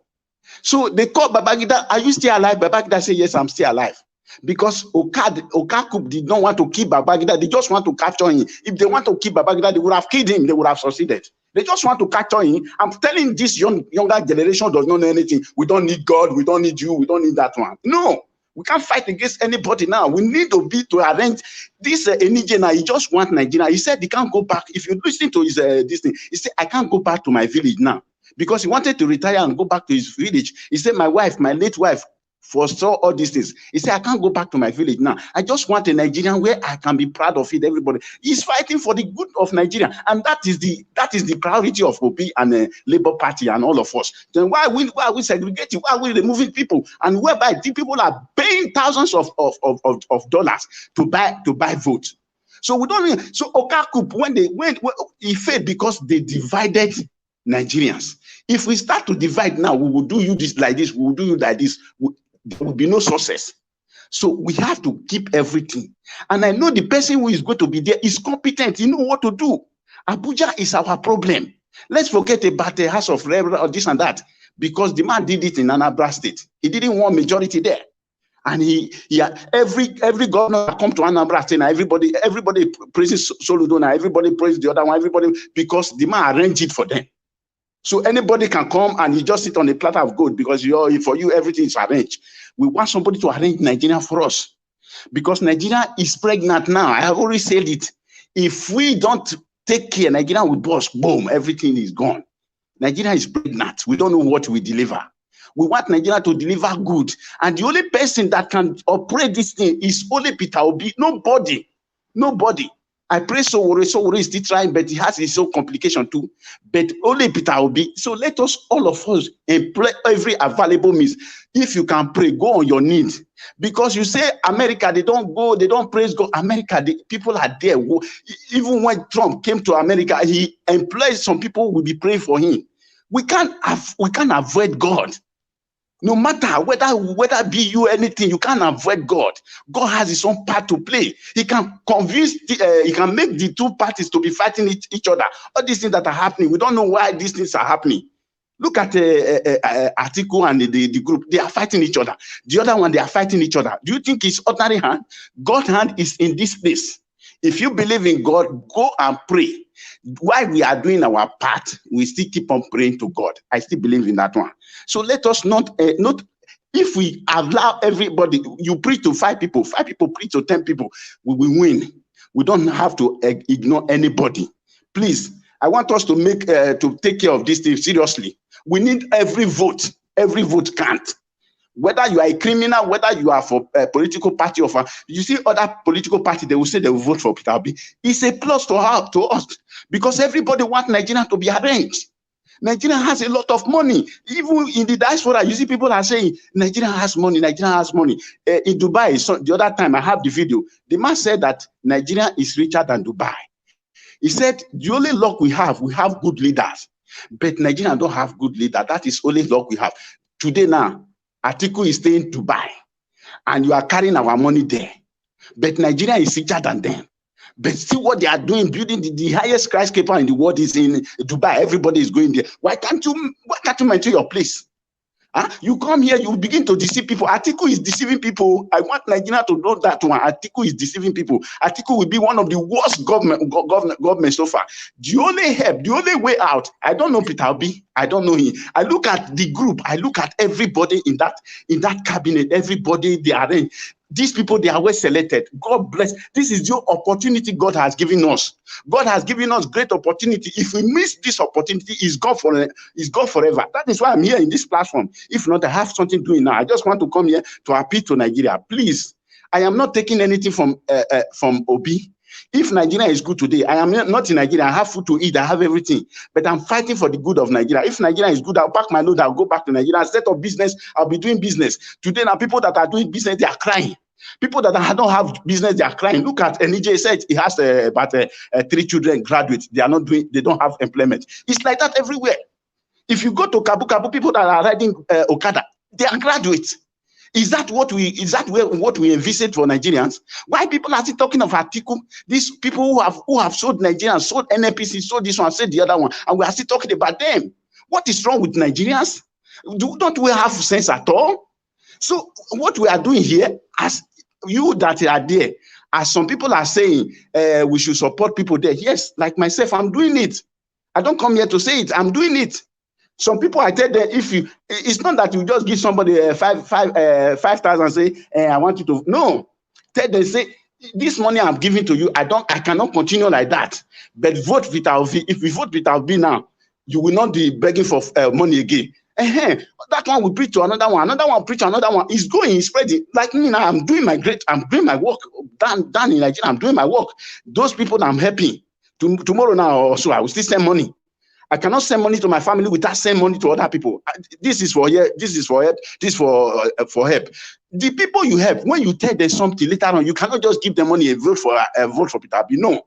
So they called Babangida, are you still alive? Babangida said, yes, I'm still alive. Because Okakup did not want to keep Babangida, they just want to capture him. If they want to keep Babangida, they would have killed him, they would have succeeded. They just want to capture him. I'm telling this younger generation does not know anything. We don't need God, we don't need you, we don't need that one. No, we can't fight against anybody now. We need to arrange this Enenche now. He just want Nigeria. He said he can't go back. If you listen to his this thing, he said, I can't go back to my village now. Because he wanted to retire and go back to his village. He said, my late wife, foresaw all these things. He said, I can't go back to my village now. I just want a Nigerian where I can be proud of it, everybody. He's fighting for the good of Nigeria. And that is the priority of Obi and the Labour Party and all of us. Then why are we segregating? Why are we removing people? And whereby the people are paying thousands of dollars to buy votes. So we don't really, so Okakup, when he failed because they divided Nigerians. If we start to divide now, we will do you this like this, we will do you like this. There will be no success. So we have to keep everything. And I know the person who is going to be there is competent. You know what to do. Abuja is our problem. Let's forget about the House of Reps or this and that, because the man did it in Anambra State. He didn't want majority there. And every governor come to Anambra State, everybody praises Soludo, everybody praises the other one, everybody, because the man arranged it for them. So anybody can come and you just sit on a platter of gold because for you everything is arranged. We want somebody to arrange Nigeria for us because Nigeria is pregnant now. I have already said it. If we don't take care, Nigeria will burst. Boom, everything is gone. Nigeria is pregnant. We don't know what we deliver. We want Nigeria to deliver good. And the only person that can operate this thing is only Peter Obi. Nobody. I pray Sowore is still trying, but he has his own complication too. But only Peter Obi. So let us, all of us, employ every available means. If you can pray, go on your knees. Because you say America, they don't praise God. America, the people are there. Even when Trump came to America, he employed some people who will be praying for him. We can't avoid God. No matter whether be you anything, you can't avoid God. God has his own part to play. He can convince, he can make the two parties to be fighting each other. All these things that are happening, we don't know why these things are happening. Look at Atiku and the group. They are fighting each other. The other one, they are fighting each other. Do you think it's ordinary hand? God's hand is in this place. If you believe in God, go and pray. While we are doing our part, we still keep on praying to God. I still believe in that one. So let us not If we allow everybody, you preach to 5 people preach to 10 people, we will win. We don't have to ignore anybody. Please, I want us to make to take care of this thing seriously. We need every vote. Every vote count. Whether you are a criminal, whether you are for a political party or for, you see other political party, they will say they will vote for Peter Obi. It's a plus to us because everybody wants Nigeria to be arranged. Nigeria has a lot of money. Even in the diaspora, you see people are saying Nigeria has money. Nigeria has money. In Dubai, so the other time I have the video. The man said that Nigeria is richer than Dubai. He said the only luck we have good leaders, but Nigeria don't have good leaders. That is only luck we have. Today now, Atiku is staying in Dubai, and you are carrying our money there. But Nigeria is richer than them. But see what they are doing, building the highest skyscraper in the world is in Dubai. Everybody is going there. Why can't you maintain your place? Huh? You come here, you begin to deceive people. Atiku is deceiving people. I want Nigeria to know that one. Atiku is deceiving people. Atiku will be one of the worst government so far. The only help, the only way out, I don't know Peter Obi. I don't know him. I look at the group. I look at everybody in that cabinet. Everybody they are in. These people, they are well selected. God bless. This is your opportunity God has given us. God has given us great opportunity. If we miss this opportunity, it's gone forever. That is why I'm here in this platform. If not, I have something doing now. I just want to come here to appeal to Nigeria. Please, I am not taking anything from Obi. If Nigeria is good today, I am not in Nigeria. I have food to eat. I have everything. But I'm fighting for the good of Nigeria. If Nigeria is good, I'll pack my load. I'll go back to Nigeria. Instead of business, I'll be doing business. Today, now people that are doing business, they are crying. People that don't have business, they are crying. Look at Enenche said he has about 3 children graduate. They don't have employment. It's like that everywhere. If you go to Kabu, people that are riding Okada, they are graduates. Is that what we envisage for Nigerians? Why people are still talking of Atiku? These people who have sold Nigerians, sold NNPC, sold this one, sold the other one, and we are still talking about them. What is wrong with Nigerians? Don't we have sense at all? So what we are doing here, as you that are there, as some people are saying, we should support people there. Yes, like myself, I'm doing it. I don't come here to say it. I'm doing it. Some people, I tell them, it's not that you just give somebody 5,000, say, I want you to, no. Tell them, say, this money I'm giving to you, I cannot continue like that. But vote Peter Obi. If we vote Peter Obi now, you will not be begging for money again. That one will preach to another one preach to another one. It's going, it's spreading. Like me now, I'm doing my work. Down in Nigeria, I'm doing my work. Those people that I'm helping, tomorrow now or so, I will still send money. I cannot send money to my family without sending money to other people. This is for help. This is for help. This is for help. The people you help, when you tell them something later on, you cannot just give them money and vote for Peter Obi. No.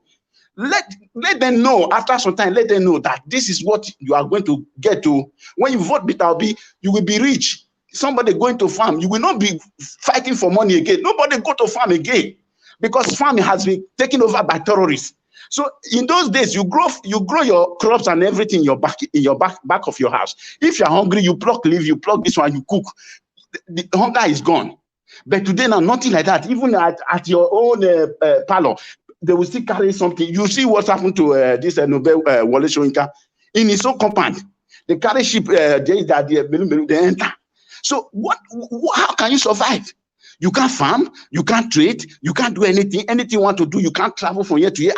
Let them know after some time. Let them know that this is what you are going to get to. When you vote Peter Obi, you will be rich. Somebody going to farm, you will not be fighting for money again. Nobody go to farm again because farming has been taken over by terrorists. So in those days, you grow your crops and everything in your back of your house. If you're hungry, you pluck leaf, you pluck this one, you cook. The hunger is gone. But today now, nothing like that. Even at your own parlor, they will still carry something. You see what's happened to this Nobel Wole Soyinka in his own compound. They carry sheep. They enter. So how can you survive? You can't farm, you can't trade, you can't do anything. Anything you want to do, you can't travel from here to here.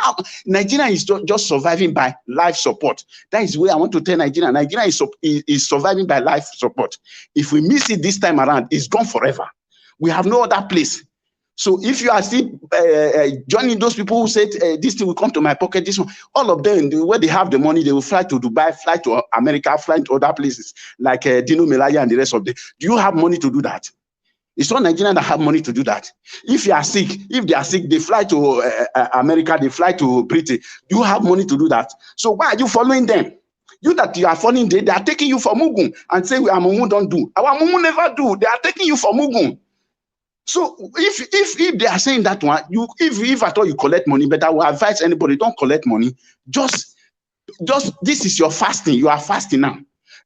Nigeria is just surviving by life support. That is where I want to tell Nigeria. Nigeria is surviving by life support. If we miss it this time around, it's gone forever. We have no other place. So if you are still joining those people who said this thing will come to my pocket, this one, all of them, where they have the money, they will fly to Dubai, fly to America, fly to other places like Dino Melaya and the rest of them. Do you have money to do that? It's not Nigerians that have money to do that. If they are sick, they fly to America, they fly to Britain. You have money to do that. So why are you following them? You that you are following them, they are taking you for Mugun and say, our Mumu don't do. Our Mumu never do. They are taking you for Mugun. So if they are saying that one, if at all you collect money, but I will advise anybody, don't collect money. Just this is your fasting. You are fasting now.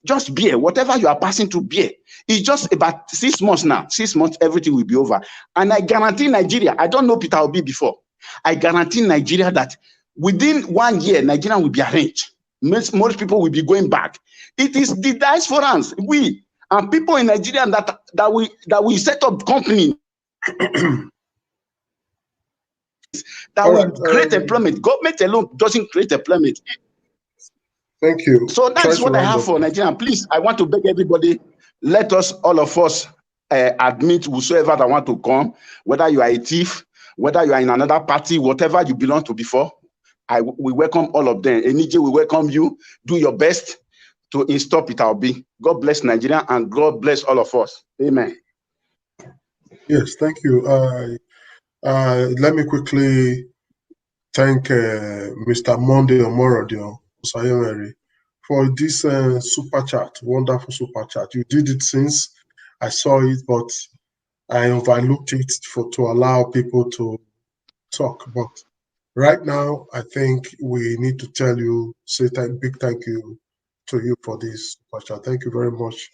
Just bear, whatever you are passing through, bear. It's just about 6 months now. 6 months, everything will be over. And I guarantee Nigeria, I don't know Peter Obi before. I guarantee Nigeria that within 1 year, Nigeria will be arranged. Most people will be going back. It is the diasporans. and people in Nigeria that we set up company that will create employment. Government alone doesn't create employment. Thank you. So that's what I have for Nigeria. Please, I want to beg everybody, let us, all of us, admit whosoever that want to come, whether you are a thief, whether you are in another party, whatever you belong to before, we welcome all of them. Enenche, we welcome you. Do your best to install Peter Obi. God bless Nigeria and God bless all of us. Amen. Yes, thank you. Let me quickly thank Mr. Monday Omorodio Sayemere for this super chat, wonderful super chat. You did it since I saw it, but I overlooked it to allow people to talk. But right now, I think we need to say big thank you to you for this super chat. Thank you very much,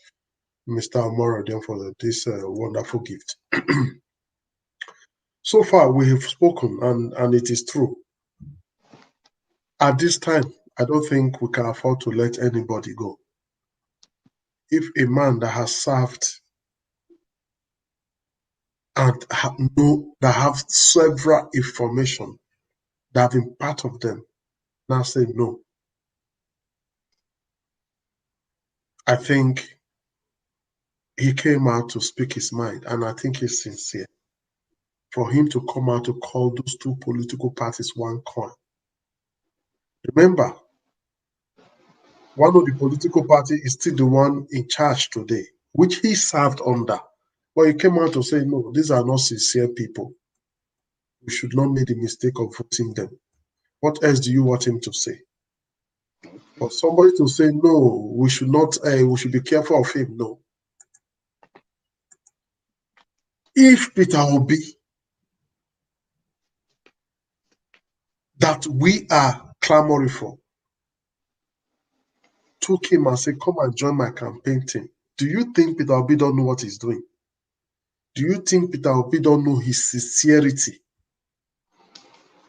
Mr. Omorodio, for this wonderful gift. So far, we have spoken, and it is true. At this time, I don't think we can afford to let anybody go. If a man that has served and that have several information, that have been part of them, now say no, I think he came out to speak his mind, and I think he's sincere. For him to come out to call those two political parties one coin. Remember, one of the political parties is still the one in charge today, which he served under. But he came out to say, no, these are not sincere people. We should not make the mistake of voting them. What else do you want him to say? For somebody to say, no, we should not, we should be careful of him, no. If Peter Obi, that we are clamoring for, took him and said, come and join my campaign team, do you think Peter Obi don't know what he's doing? Do you think Peter Obi don't know his sincerity?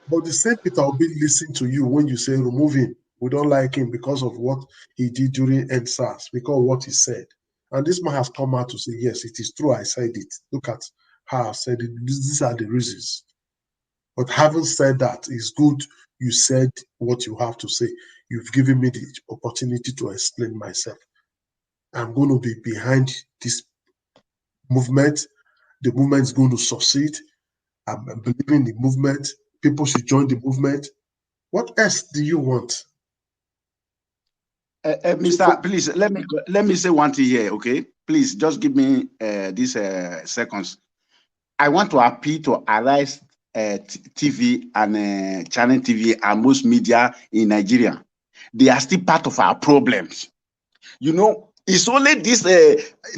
But the same Peter Obi listen to you when you say remove him. We don't like him because of what he did during NSAS, because of what he said. And this man has come out to say, yes, it is true, I said it. Look at how I said it. These are the reasons. But having said that, it's good you said what you have to say. You've given me the opportunity to explain myself. I'm going to be behind this movement. The movement is going to succeed. I'm believing in the movement. People should join the movement. What else do you want? Mr. Please, let me say one thing here, okay? Please, just give me these seconds. I want to appeal to Arise TV and Channel TV and most media in Nigeria. They are still part of our problems. You know, it's only these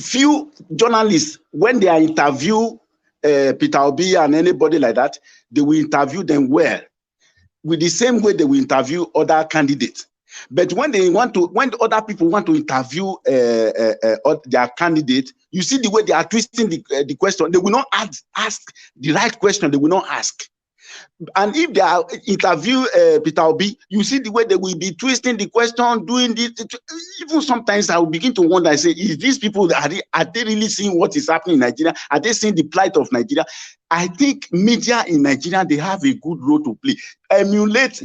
few journalists, when they are interview Peter Obi and anybody like that, they will interview them well, with the same way they will interview other candidates. But when other people want to interview their candidate, you see the way they are twisting the question. They will not ask the right question. They will not ask. And if they are interview Peter Obi, you see the way they will be twisting the question, doing this. Even sometimes I will begin to wonder. I say, is these people are they really seeing what is happening in Nigeria? Are they seeing the plight of Nigeria? I think media in Nigeria, they have a good role to play. Emulate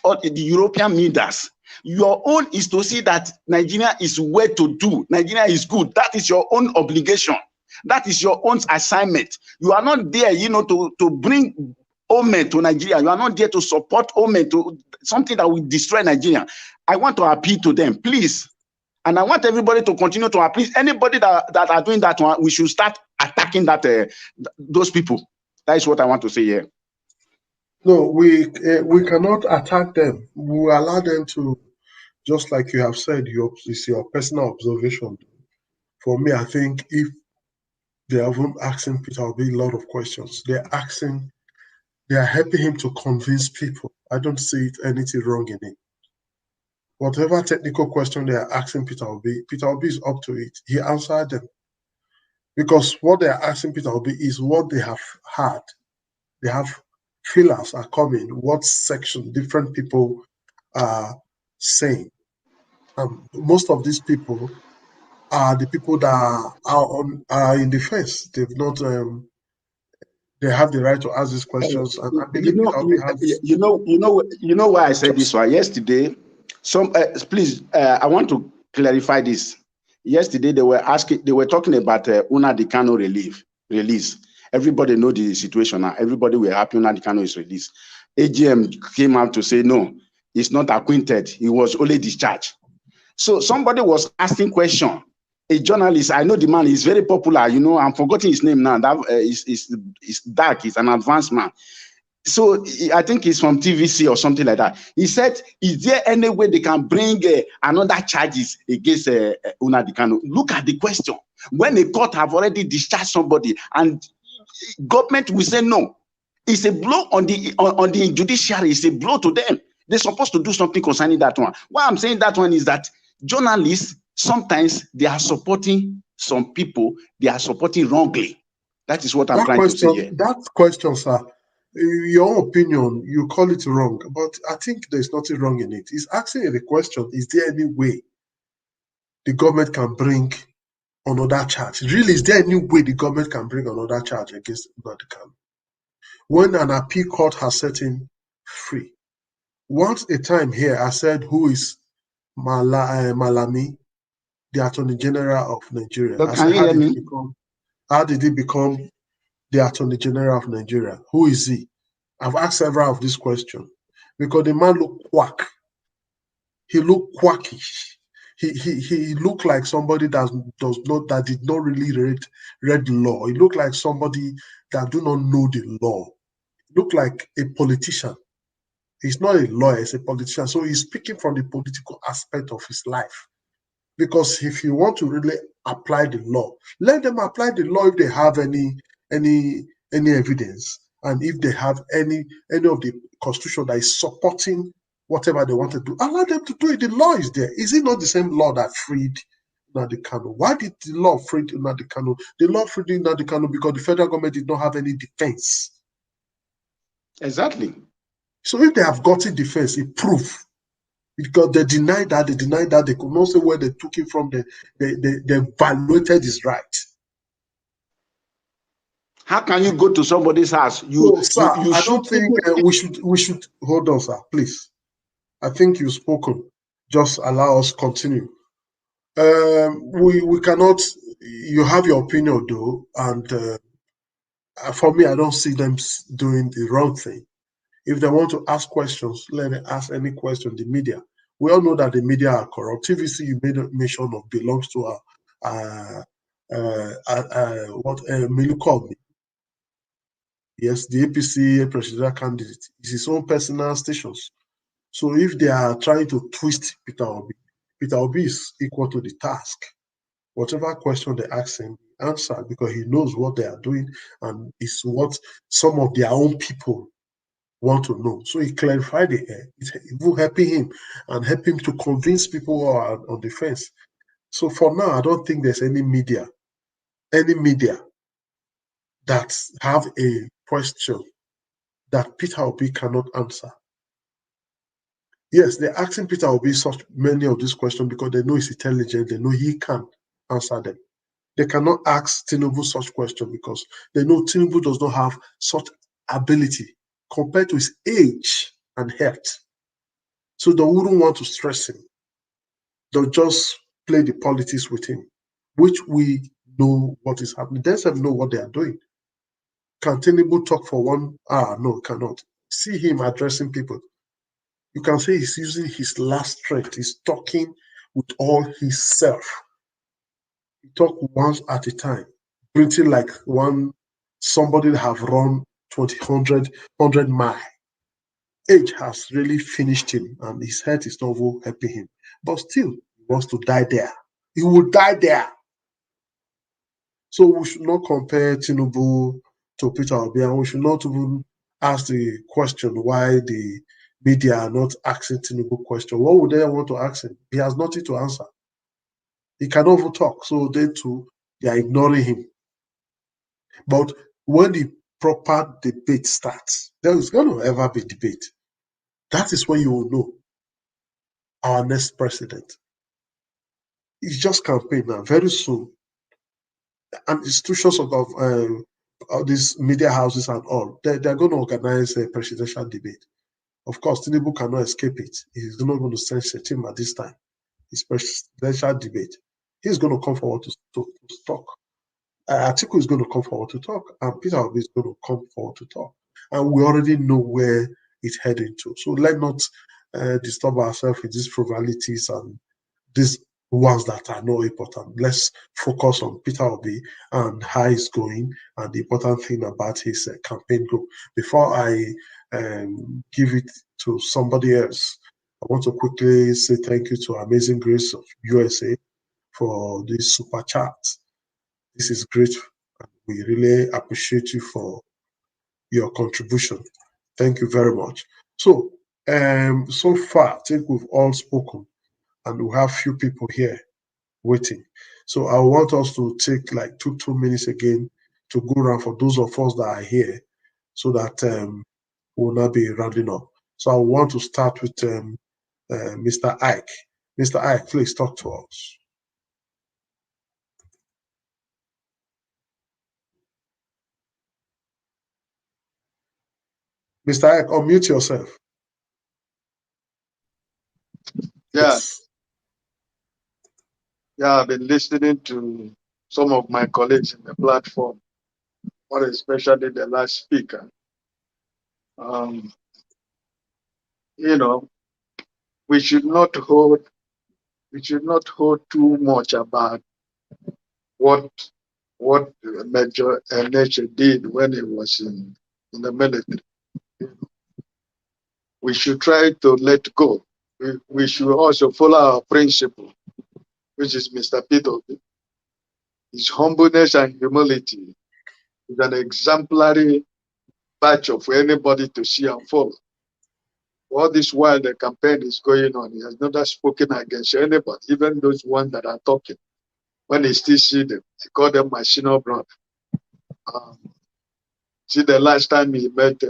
all the European medias. Your own is to see that Nigeria is well to do. Nigeria is good. That is your own obligation. That is your own assignment. You are not there, to bring Omen to Nigeria. You are not there to support Omen to something that will destroy Nigeria. I want to appeal to them, please. And I want everybody to continue to appeal. Anybody that are doing that one, we should start attacking those people. That is what I want to say here. No, we cannot attack them. We will allow them to, just like you have said, it's your personal observation. For me, I think if they are even asking Peter Obi a lot of questions, they are helping him to convince people. I don't see anything wrong in it. Whatever technical question they are asking Peter Obi is up to it. He answered them. Because what they are asking Peter Obi is what they have had. They have fillers are coming, what section different people are saying. Most of these people are the people that are in the fence. They've not. They have the right to ask these questions, and I You believe know, Peter Obi has. you know why I said this Just one yesterday. Please, I want to clarify this. Yesterday they were talking about Una Dicano release. Everybody know the situation now. Everybody were happy Una Dicano is released. AGM came out to say no, he's not acquainted. He was only discharged. So somebody was asking question. A journalist, I know the man is very popular. You know, I'm forgetting his name now. That is dark. He's an advanced man. So I think he's from TVC or something like that. He said, "Is there any way they can bring another charges against Una Dicano?" Look at the question. When a court have already discharged somebody and government will say no, it's a blow on the judiciary. It's a blow to them. They're supposed to do something concerning that one. Why I'm saying that one is that journalists sometimes they are supporting some people. They are supporting wrongly. That is what I'm trying to say here. that question, sir. Your opinion, you call it wrong, but I think there's nothing wrong in it. He's asking the question: is there any way the government can bring another charge? Really, is there any way the government can bring another charge against Nnamdi? When an appeal court has set him free. Once a time here, I said, who is Malami, the Attorney General of Nigeria? So I can said, you hear me? how did he become the Attorney General of Nigeria? Who is he? I've asked several of these questions because the man looked quack. He looked quackish. He looked like somebody that did not really read the law. He looked like somebody that do not know the law. He looked like a politician. He's not a lawyer, he's a politician. So he's speaking from the political aspect of his life. Because if you want to really apply the law, let them apply the law if they have any evidence, and if they have any of the constitution that is supporting whatever they want to do, allow them to do it. The law is there. Is it not the same law that freed Nnamdi Kanu? Why did the law free Nnamdi Kanu? The law freed Nnamdi Kanu because the federal government did not have any defense. Exactly. So if they have gotten defense, it proof. Because they denied that, they could not say where they took it from, they violated his right. How can you go to somebody's house? So, sir, you I shoot don't think we should hold on, sir, please. I think you've spoken. Just allow us continue. We cannot. You have your opinion, though, and for me, I don't see them doing the wrong thing. If they want to ask questions, let them ask any question. The media, we all know that the media are corrupt. TVC, you made a mention of, belongs to what Milu called me. Yes, the APC presidential candidate is his own personal stations. So if they are trying to twist Peter Obi is equal to the task. Whatever question they ask him, answer, because he knows what they are doing and it's what some of their own people want to know. So he clarified it. It's even helping him and help him to convince people who are on the fence. So for now, I don't think there's any media that have a question that Peter Obi cannot answer. Yes, they're asking Peter Obi such many of these questions because they know he's intelligent, they know he can answer them. They cannot ask Tinubu such questions because they know Tinubu does not have such ability compared to his age and health. So they wouldn't want to stress him. They'll just play the politics with him, which we know what is happening. They themselves know what they are doing. Can Tinubu talk for 1 hour? No, cannot. See him addressing people. You can say he's using his last strength. He's talking with all his self. He talk once at a time, breathing like somebody that have run 100 miles. Age has really finished him, and his health is not even helping him. But still, he wants to die there. He will die there. So we should not compare Tinubu to Peter Obi, and we should not even ask the question why the media are not asking Tinubu question. What would they want to ask him? He has nothing to answer. He cannot even talk. So they too, they are ignoring him. But when the proper debate starts, there is going to ever be debate. That is when you will know our next president. It's just campaign now. Very soon, and institutions of all these media houses and all, they're going to organize a presidential debate. Of course, Tinubu cannot escape it. He's not going to send a team at this time. It's presidential debate. He's going to come forward to talk. Atiku is going to come forward to talk, and Peter Obi is going to come forward to talk. And we already know where it's heading to. So let's not disturb ourselves with these frivolities and these ones that are not important. Let's focus on Peter Obi and how he's going and the important thing about his campaign group. Before I give it to somebody else, I want to quickly say thank you to Amazing Grace of USA for this super chat. This is great. We really appreciate you for your contribution. Thank you very much. So, so far, I think we've all spoken, and we have few people here waiting. So I want us to take like two minutes again to go around for those of us that are here, so that we'll not be rounding up. So I want to start with Mr. Ike. Mr. Ike, please talk to us. Mr. Ike, unmute yourself. Yeah, Yes. yeah, I've been listening to some of my colleagues in the platform, more especially the last speaker. You know, we should not hold too much about what Major Enenche did when he was in the military. We should try to let go. We should also follow our principle, which is Mr. Peter. His humbleness and humility is an exemplary badge for anybody to see and follow. All this while the campaign is going on, he has never spoken against anybody, even those ones that are talking. When he still see them, he call them my senior brother. See, the last time he met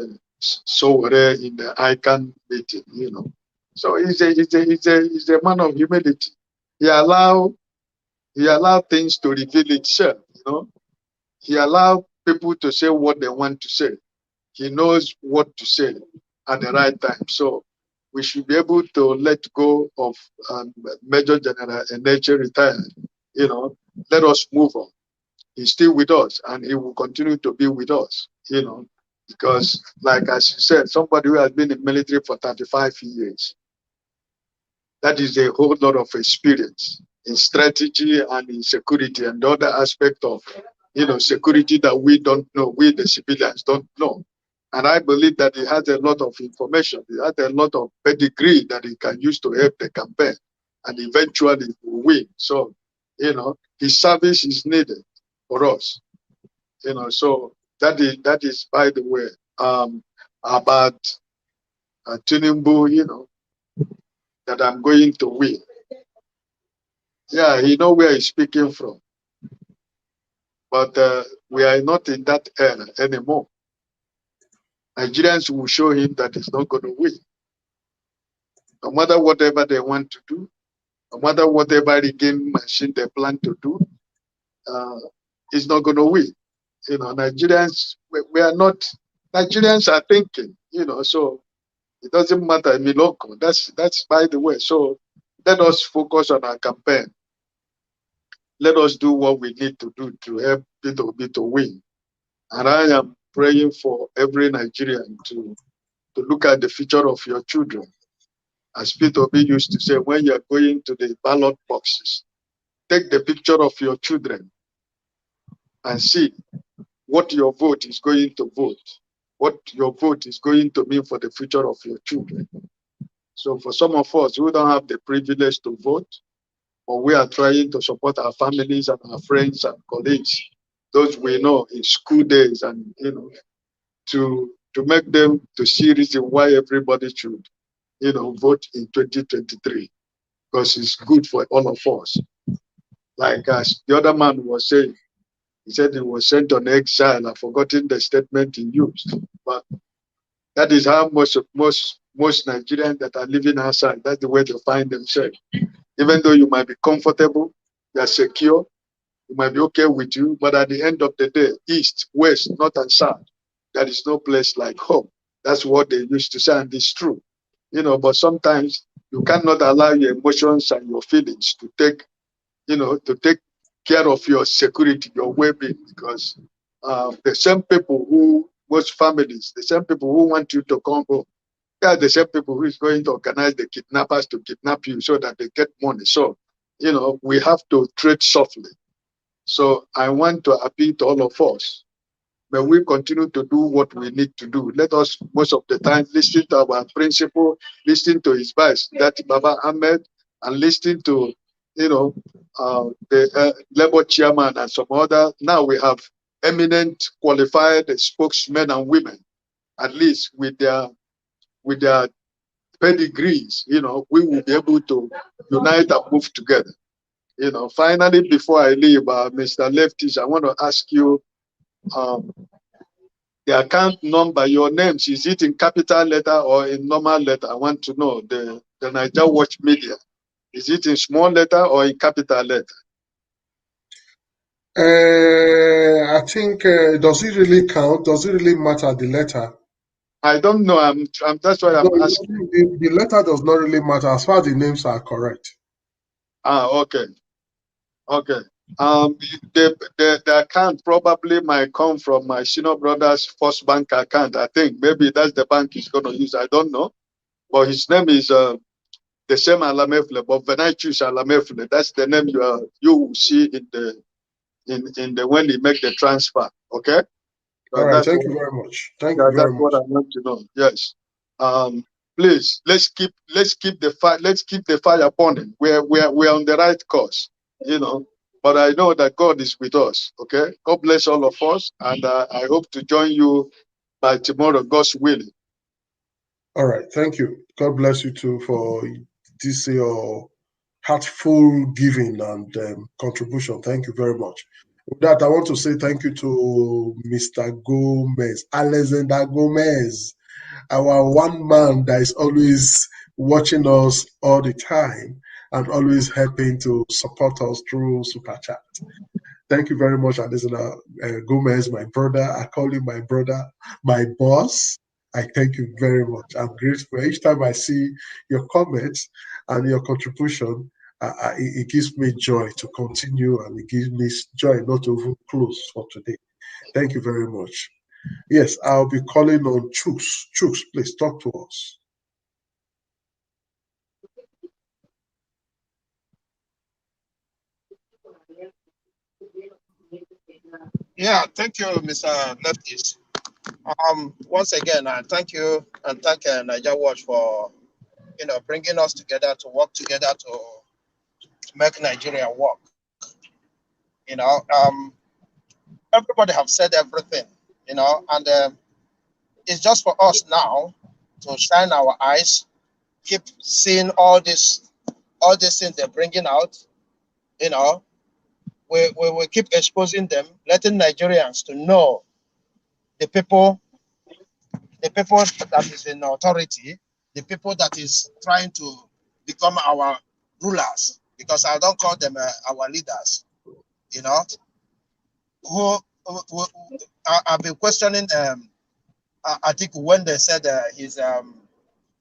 Sowore in the ICANN meeting, you know. So he's a man of humility. He allow things to reveal itself, you know. He allow people to say what they want to say. He knows what to say at the right time. So we should be able to let go of Major General Enenche retired. You know, let us move on. He's still with us, and he will continue to be with us. You know, because like as you said, somebody who has been in military for 35 years, that is a whole lot of experience in strategy and in security and the other aspect of, you know, security that we don't know, we the civilians don't know. And I believe that he has a lot of information. He has a lot of pedigree that he can use to help the campaign, and eventually will win. So, you know, his service is needed for us. You know, so that is by the way, about Tinubu, you know, that I'm going to win. Yeah, he know where he's speaking from. But we are not in that era anymore. Nigerians will show him that he's not going to win. No matter whatever they want to do, no matter whatever rigging machine they plan to do, he's not going to win. You know, Nigerians, we are not, Nigerians are thinking, you know, so it doesn't matter, Miloko, that's by the way. So let us focus on our campaign. Let us do what we need to do to help Peter Obi to win. And I am praying for every Nigerian to look at the future of your children. As Peter Obi used to say, when you're going to the ballot boxes, take the picture of your children and see what your vote is going to vote, what your vote is going to mean for the future of your children. So for some of us who don't have the privilege to vote, or we are trying to support our families and our friends and colleagues, those we know in school days, and you know, to make them to see reason why everybody should, you know, vote in 2023, because it's good for all of us. Like as the other man was saying, he said he was sent on exile. I've forgotten the statement he used, but that is how most Nigerians that are living outside, that's the way they find themselves. Even though you might be comfortable, you are secure, it might be okay with you, but at the end of the day, east, west, north, and south, there is no place like home. That's what they used to say, and it's true. But sometimes you cannot allow your emotions and your feelings to take care of your security, your well-being, because the same people who, most families, the same people who want you to come home, they are the same people who is going to organize the kidnappers to kidnap you so that they get money. So, we have to tread softly. So I want to appeal to all of us. May we continue to do what we need to do. Let us, most of the time, listen to our principal, listen to his vice, that Baba Ahmed, and listen to, the Labour chairman and some other. Now we have eminent, qualified spokesmen and women, at least with their pedigrees. We will be able to unite and move together. Finally, before I leave, Mr. Leftis, I want to ask you, the account number, your names, is it in capital letter or in normal letter? I want to know. The Niger Watch Media, is it in small letter or in capital letter? I think, does it really count? Does it really matter, the letter? I don't know. That's why I'm No, asking. the letter does not really matter as far as the names are correct. Okay. Okay. The account probably might come from my senior brother's first bank account. I think maybe that's the bank he's going to use. I don't know. But his name is the same Alamefle. But when I choose Alamefle, that's the name you will see in the when he make the transfer. Okay. So All right. that's Thank what, you very much. Thank yeah, you that's very what much. I want to know. Yes. Please, let's keep the fire. Let's keep the fire burning. We're on the right course. But I know that God is with us. Okay. God bless all of us, and I hope to join you by tomorrow, God's willing. All right. Thank you. God bless you too for this your heartful giving and contribution. Thank you very much. With that, I want to say thank you to Mr. Gomez, Alexander Gomez, our one man that is always watching us all the time and always helping to support us through Super Chat. Thank you very much, Alexander Gomez, my brother. I call you my brother, my boss. I thank you very much. I'm grateful. Each time I see your comments and your contribution, it gives me joy to continue, and it gives me joy not to even close for today. Thank you very much. Yes, I'll be calling on Chooks. Chooks, please talk to us. Yeah, thank you, Mr. Leftis. Once again, I thank you and thank Niger Watch for bringing us together to work together to make Nigeria work. You know, um, Everybody have said everything. And it's just for us now to shine our eyes, keep seeing all these things they're bringing out. You know, we will keep exposing them, letting Nigerians to know the people the people that is in authority, the people that is trying to become our rulers, because I don't call them our leaders, you know, who I've been questioning, I think when they said he's a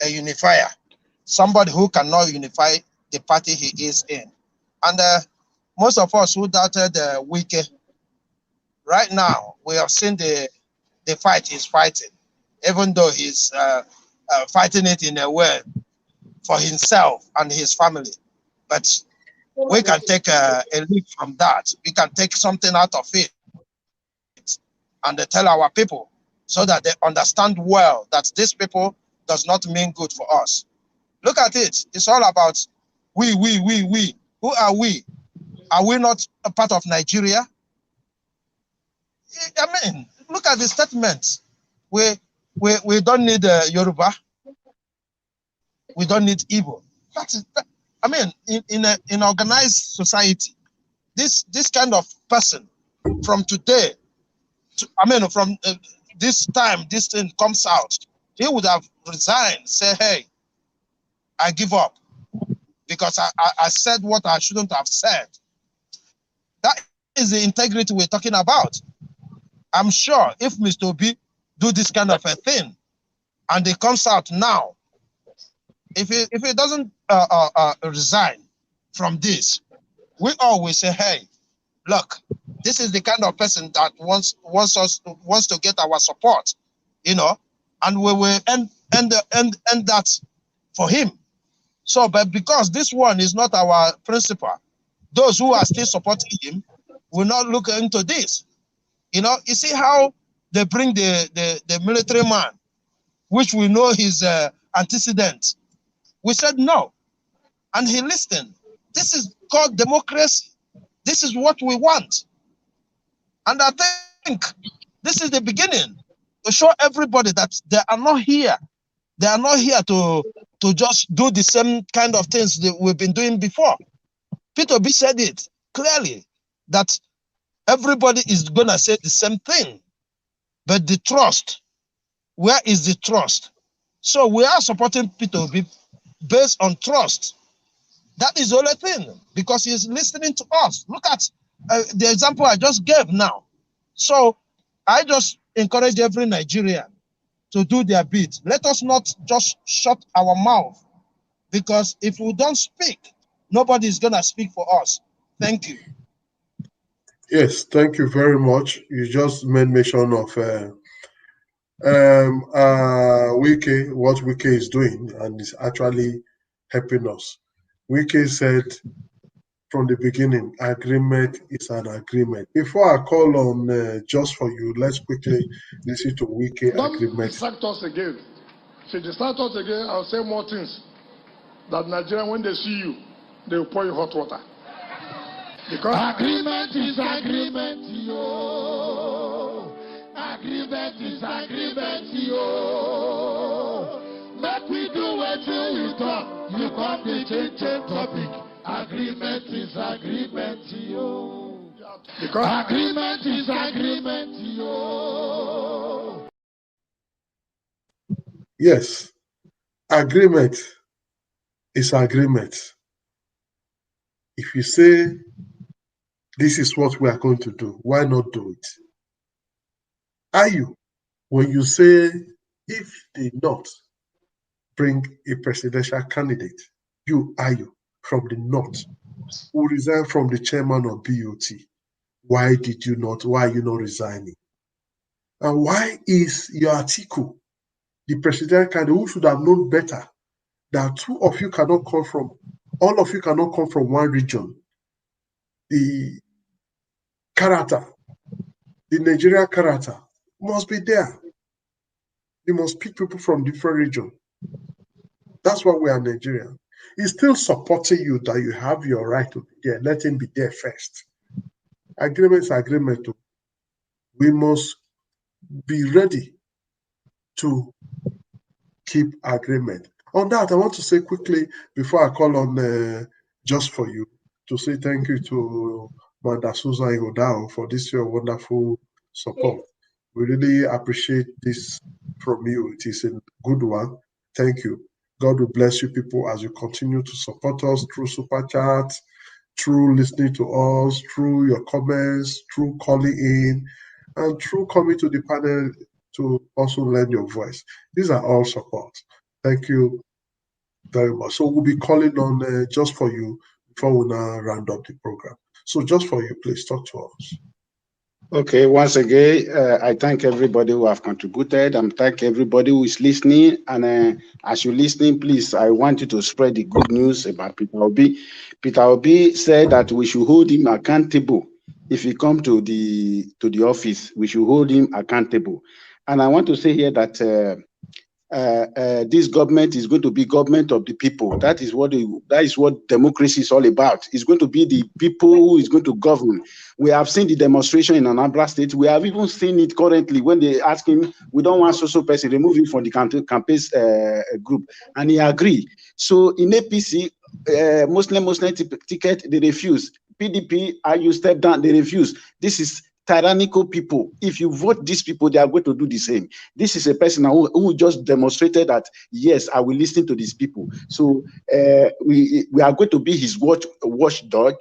unifier, somebody who cannot unify the party he is in. And most of us who doubted Wike, right now, we have seen the fight he's fighting, even though he's fighting it in a way for himself and his family. But we can take a leap from that. We can take something out of it and tell our people so that they understand well that these people does not mean good for us. Look at it. It's all about we. Who are we? Are we not a part of Nigeria? I mean, look at the statement. We don't need Yoruba. We don't need Igbo. I mean, in organized society, this kind of person from today, from this time, this thing comes out, he would have resigned, say, hey, I give up because I said what I shouldn't have said. is the integrity we're talking about. I'm sure if Mr. Obi do this kind of a thing, and it comes out now, if he doesn't resign from this, we always say, hey, look, this is the kind of person that wants to get our support, you know, and we will end that for him. So, but because this one is not our principal, those who are still supporting him will not look into this. You know, you see how they bring the military man, which we know his antecedent. We said no, and he listened. This is called democracy. This is what we want. And I think this is the beginning to show everybody that they are not here. They are not here to just do the same kind of things that we've been doing before. Peter B said it clearly that everybody is going to say the same thing. But the trust, where is the trust? So we are supporting Peter B based on trust. That is the only thing, because he's listening to us. Look at the example I just gave now. So I just encourage every Nigerian to do their bit. Let us not just shut our mouth, because if we don't speak, nobody is going to speak for us. Thank you. Yes, thank you very much. You just made mention of Wike, what Wike is doing, and is actually helping us. Wike said from the beginning, agreement is an agreement. Before I call on Just For You, let's quickly listen to Wike Don't agreement. distract us again. If you distract us again, I'll say more things. That Nigerian, when they see you, they will pour you hot water. Because agreement is agreement, yo. Agreement is agreement, yo. Make we do what you talk. You come to change topic. Agreement is agreement, yo. Because agreement is agreement, yo. Yes, agreement is agreement. If you say this is what we are going to do, why not do it? Are you, when you say if they not bring a presidential candidate, are you from the north who resigned from the chairman of BOT? Why are you not resigning? And why is your article, the presidential candidate, who should have known better that all of you cannot come from one region? The character, the Nigerian character must be there. You must pick people from different regions. That's why we are Nigerian. He's still supporting you that you have your right to be there. Let him be there first. Agreement is agreement. We must be ready to keep agreement. On that, I want to say quickly, before I call on Just For You, to say thank you to Manda Susan Igodao for this your wonderful support. We really appreciate this from you. It is a good one. Thank you. God will bless you people as you continue to support us through Super Chat, through listening to us, through your comments, through calling in, and through coming to the panel to also lend your voice. These are all support. Thank you very much. So we'll be calling on Just For You before we now round up the program. So Just For You, please talk to us. Okay, once again, I thank everybody who have contributed. I thank everybody who is listening. And as you're listening, please, I want you to spread the good news about Peter Obi. Peter Obi said that we should hold him accountable. If he come to the office, we should hold him accountable. And I want to say here that this government is going to be government of the people. That is what democracy is all about. It's going to be the people who is going to govern. We have seen the demonstration in Anambra State. We have even seen it currently when they ask him, we don't want social person, remove him from the campaign group, and he agreed. So in APC, Muslim ticket, they refuse. PDP, you step down, they refuse. This is tyrannical people. If you vote these people, they are going to do the same. This is a person who just demonstrated that, yes, I will listen to these people. So we are going to be his watchdog,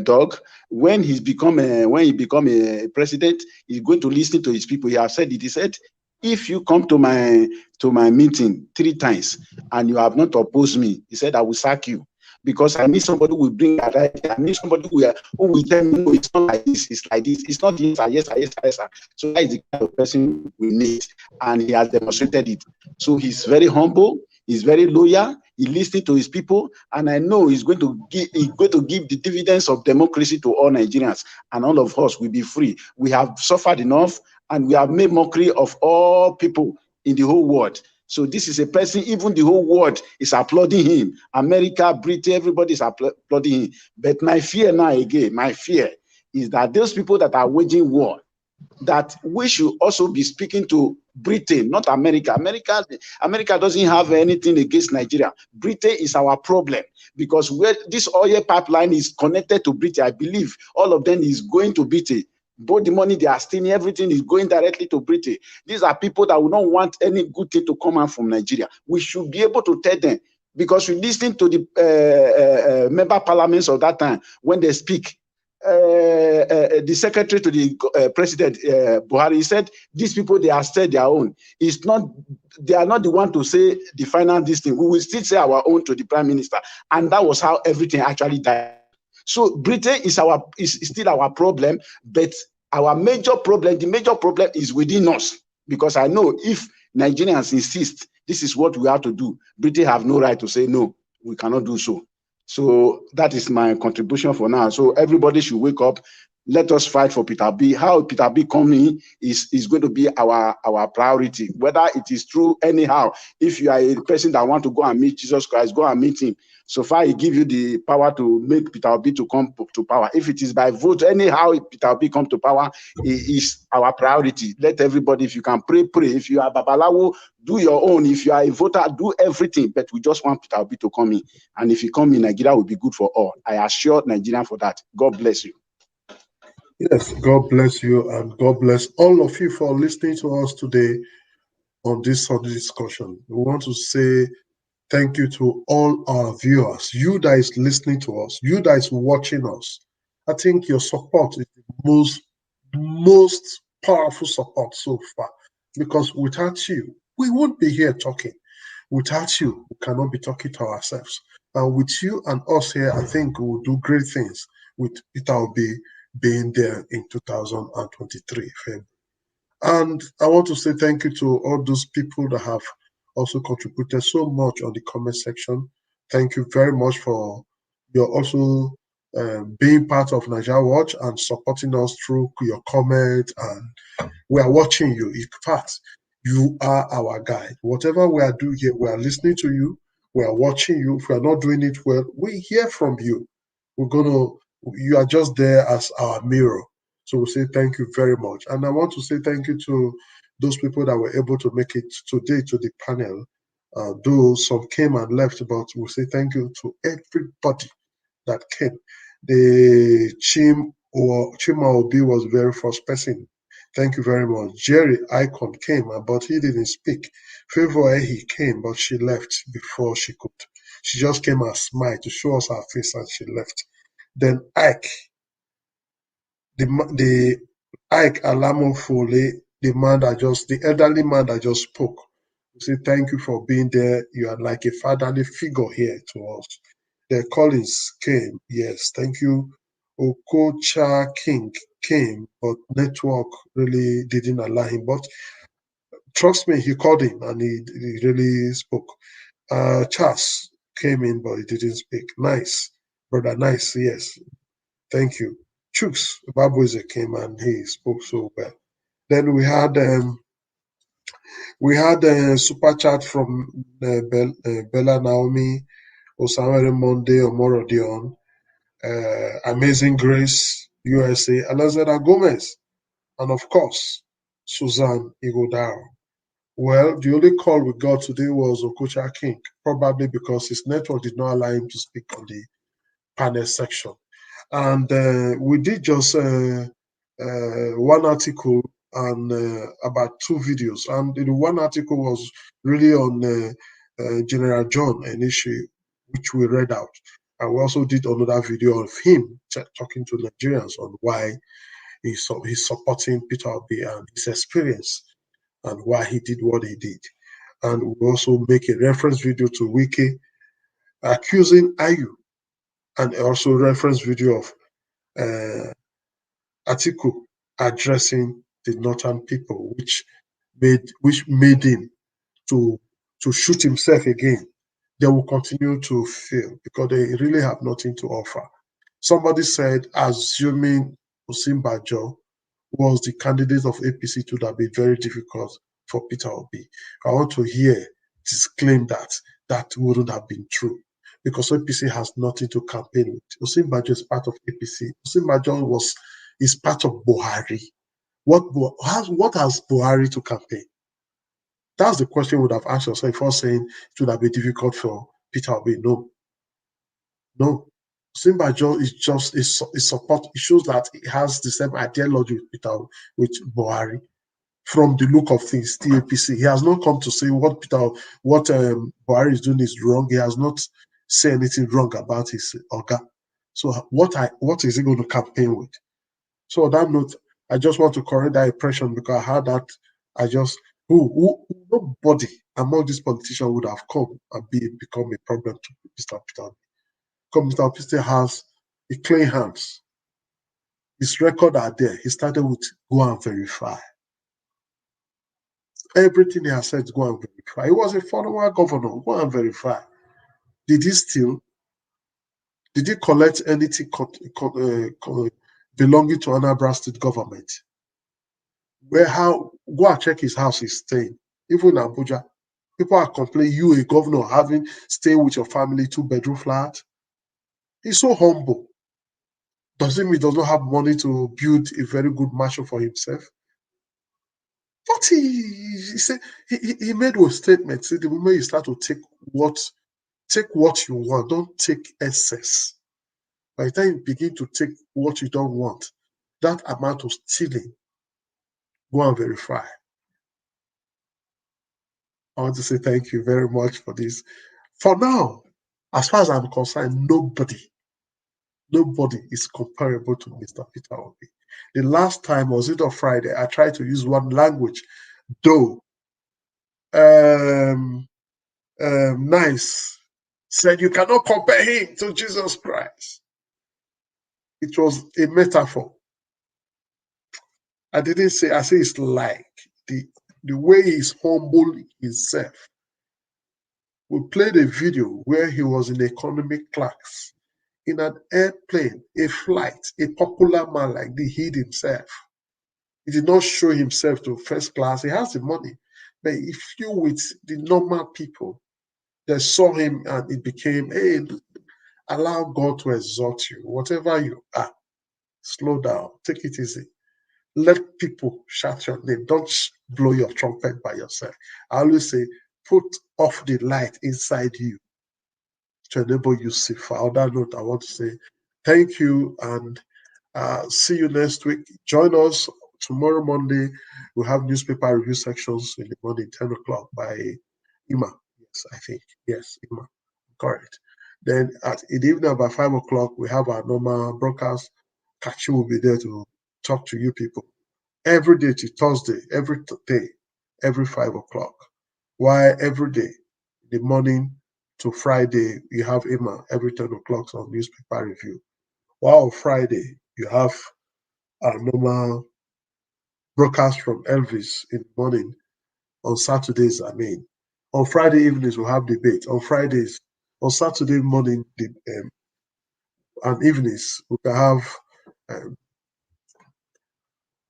dog. When he become a president, he's going to listen to his people. He has said it. He said, if you come to my meeting 3 times and you have not opposed me, he said, I will sack you. Because I need somebody who will bring that idea. I need somebody who will tell me, no, it's not like this, it's like this. It's not yes, sir, yes, sir, yes, sir, yes, sir. So that is the kind of person we need, and he has demonstrated it. So he's very humble, he's very loyal, he listens to his people, and I know he's going to give the dividends of democracy to all Nigerians, and all of us will be free. We have suffered enough, and we have made mockery of all people in the whole world. So this is a person, even the whole world is applauding him. America, Britain, everybody is applauding him. But my fear now again, my fear is that those people that are waging war, that we should also be speaking to Britain, not America. America doesn't have anything against Nigeria. Britain is our problem, because where this oil pipeline is connected to Britain, I believe all of them is going to Britain. Both the money they are stealing, everything is going directly to Britain. These are people that will not want any good thing to come out from Nigeria. We should be able to tell them, because we listen to the member parliaments of that time when they speak. The secretary to the president, Buhari, said, these people, they are said their own. It's not, they are not the one to say the final this thing. We will still say our own to the prime minister. And that was how everything actually died. So Britain is still our problem, but our major problem, the major problem is within us, because I know if Nigerians insist this is what we have to do, Britain have no right to say no, we cannot do so. So that is my contribution for now. So everybody should wake up. Let us fight for Peter B. How Peter B coming is going to be our priority. Whether it is true anyhow, if you are a person that want to go and meet Jesus Christ, go and meet him. So far, he give you the power to make Peter B to come to power. If it is by vote, anyhow, Peter B come to power, it is our priority. Let everybody, if you can pray, pray. If you are Babalawo, do your own. If you are a voter, do everything. But we just want Peter B to come in. And if he come in, Nigeria will be good for all. I assure Nigerian for that. God bless you. Yes, God bless you, and God bless all of you for listening to us today on this Sunday discussion. We want to say thank you to all our viewers, you that is listening to us, you that is watching us. I think your support is the most powerful support so far, because without you, we won't be here talking. Without you, we cannot be talking to ourselves. And with you and us here, I think we will do great things with Peter Obi being there in 2023. And I want to say thank you to all those people that have also contributed so much on the comment section. Thank you very much for your also being part of Nigeria Watch and supporting us through your comment. And we are watching you. In fact, you are our guide. Whatever we are doing here, we are listening to you. We are watching you. If we are not doing it well, we hear from you. You are just there as our mirror. So we say thank you very much. And I want to say thank you to those people that were able to make it today to the panel. Though some came and left, but we say thank you to everybody that came. The Chima Obi was the very first person. Thank you very much. Jerry Icon came, but he didn't speak. Favor he came, but she left before she could. She just came and smiled to show us her face, and she left. Then Ike, the Ike Alamo Foley, the elderly man that just spoke. We say thank you for being there. You are like a fatherly figure here to us. The Collins came, yes, thank you. Okocha King came, but network really didn't allow him. But trust me, he called him and he really spoke. Charles came in, but he didn't speak. Nice, brother, nice, yes. Thank you. Chooks Babuze came and he spoke so well. Then we had a super chat from Bella Naomi, Osamere Monday, Omorodion, Amazing Grace, USA, Alazada Gomez, and of course, Suzanne Igodaro. Well, the only call we got today was Okocha King, probably because his network did not allow him to speak on the panel section. And we did just one article and about 2 videos. And the one article was really on General John Enenche, which we read out. And we also did another video of him talking to Nigerians on why he's supporting Peter Obi and his experience and why he did what he did. And we also make a reference video to Wiki accusing Ayu, and also reference video of Atiku addressing the northern people, which made him to shoot himself again. They will continue to fail because they really have nothing to offer. Somebody said, assuming Osinbajo was the candidate of APC, it would have been very difficult for Peter Obi. I want to hear disclaim that wouldn't have been true because APC has nothing to campaign with. Osinbajo is part of APC. Osinbajo is part of Buhari. What has Buhari to campaign? That's the question you would have asked yourself before saying it would have been difficult for Peter Obi. No. Simbajo is just a support. It shows that he has the same ideology with Buhari. From the look of things, the APC, he has not come to say what Buhari is doing is wrong. He has not said anything wrong about his Oga. So what is he going to campaign with? So on that note, I just want to correct that impression because I heard that nobody among these politicians would have come and become a problem to Mr. Peter. Because Mr. Peter has a clean hands. His record are there. He started with go and verify. Everything he has said, go and verify. He was a former governor. Go and verify. Did he steal? Did he collect anything belonging to Anambra State government? Go and check his house he's staying. Even in Abuja, people are complaining, you, a governor, staying with your family, 2-bedroom flat. He's so humble. Doesn't mean he does not have money to build a very good mansion for himself. But he said he made a statement. Say the moment you start to take what you want, don't take excess. By the time you begin to take what you don't want, that amount of stealing, go and verify. I want to say thank you very much for this. For now, as far as I'm concerned, nobody is comparable to Mr. Peter Obi. The last time, was it on Friday, I tried to use one language, though Nice said you cannot compare him to Jesus Christ. It was a metaphor. I didn't say, I say it's like the way he's humble himself. We played a video where he was in economic class, in an airplane, a flight, a popular man like this, he himself. He did not show himself to first class. He has the money. But if you with the normal people that saw him and it became, hey, allow God to exalt you. Whatever you are, slow down, take it easy. Let people shout your name. Don't blow your trumpet by yourself. I always say, put off the light inside you to enable you see. On that note, I want to say thank you and see you next week. Join us tomorrow, Monday. We have newspaper review sections in the morning, 10 o'clock by Ima. Yes, I think. Yes, Ima. Correct. Then in the evening about 5 o'clock, we have our normal broadcast. Kachi will be there to talk to you people. Every day to Thursday, every day, every 5 o'clock. Why every day, the morning to Friday, you have Ima every 10 o'clock on newspaper review. While on Friday, you have our normal broadcast from Elvis in the morning. On Saturdays, on Friday evenings, we'll have debate. On Saturday morning and evenings, we can have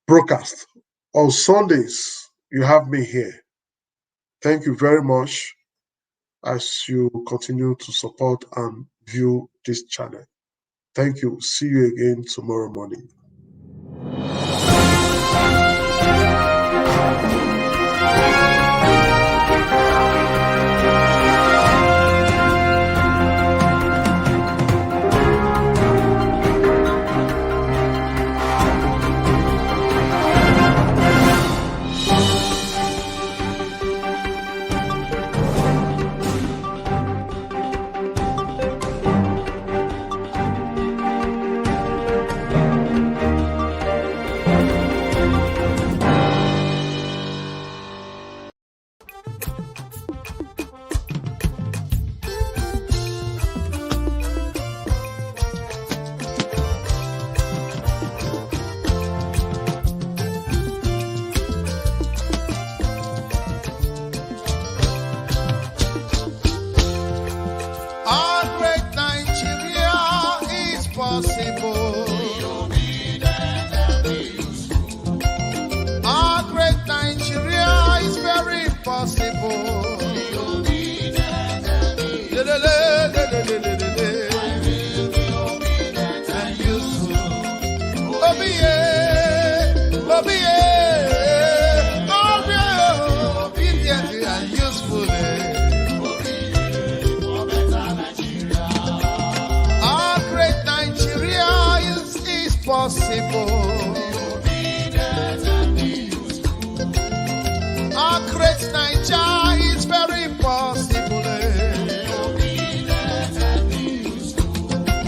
broadcast. On Sundays, you have me here. Thank you very much as you continue to support and view this channel. Thank you. See you again tomorrow morning. possible. Our great Nigeria is very possible.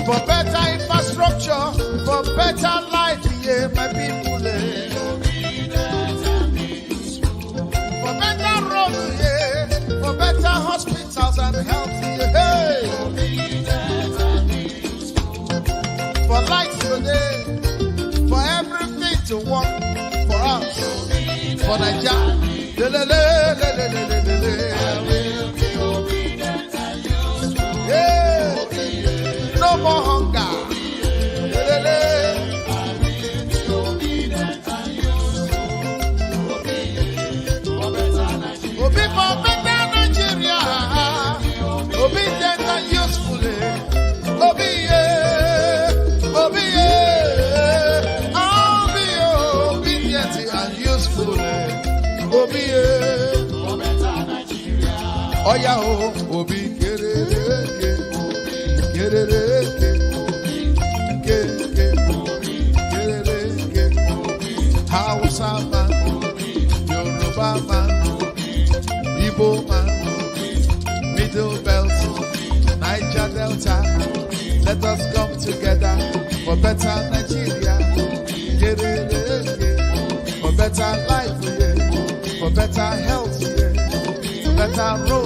For better infrastructure, for better life, yeah, my people. For better roads, yeah, for better hospitals and health, yeah. For lights today, for everything to work for us, for Nigeria. Yeah. No more hunger. Obi for better Nigeria. Obedient and useful. Obi, yeah. Obi, yeah. Obedient and useful. Obi, yeah. Oh, yeah, oh, Obi, get it. Hausa man, Yoruba man, Igbo man, Middle Belt, Niger Delta. Let us come together for better Nigeria. For better life, for better health, for better road.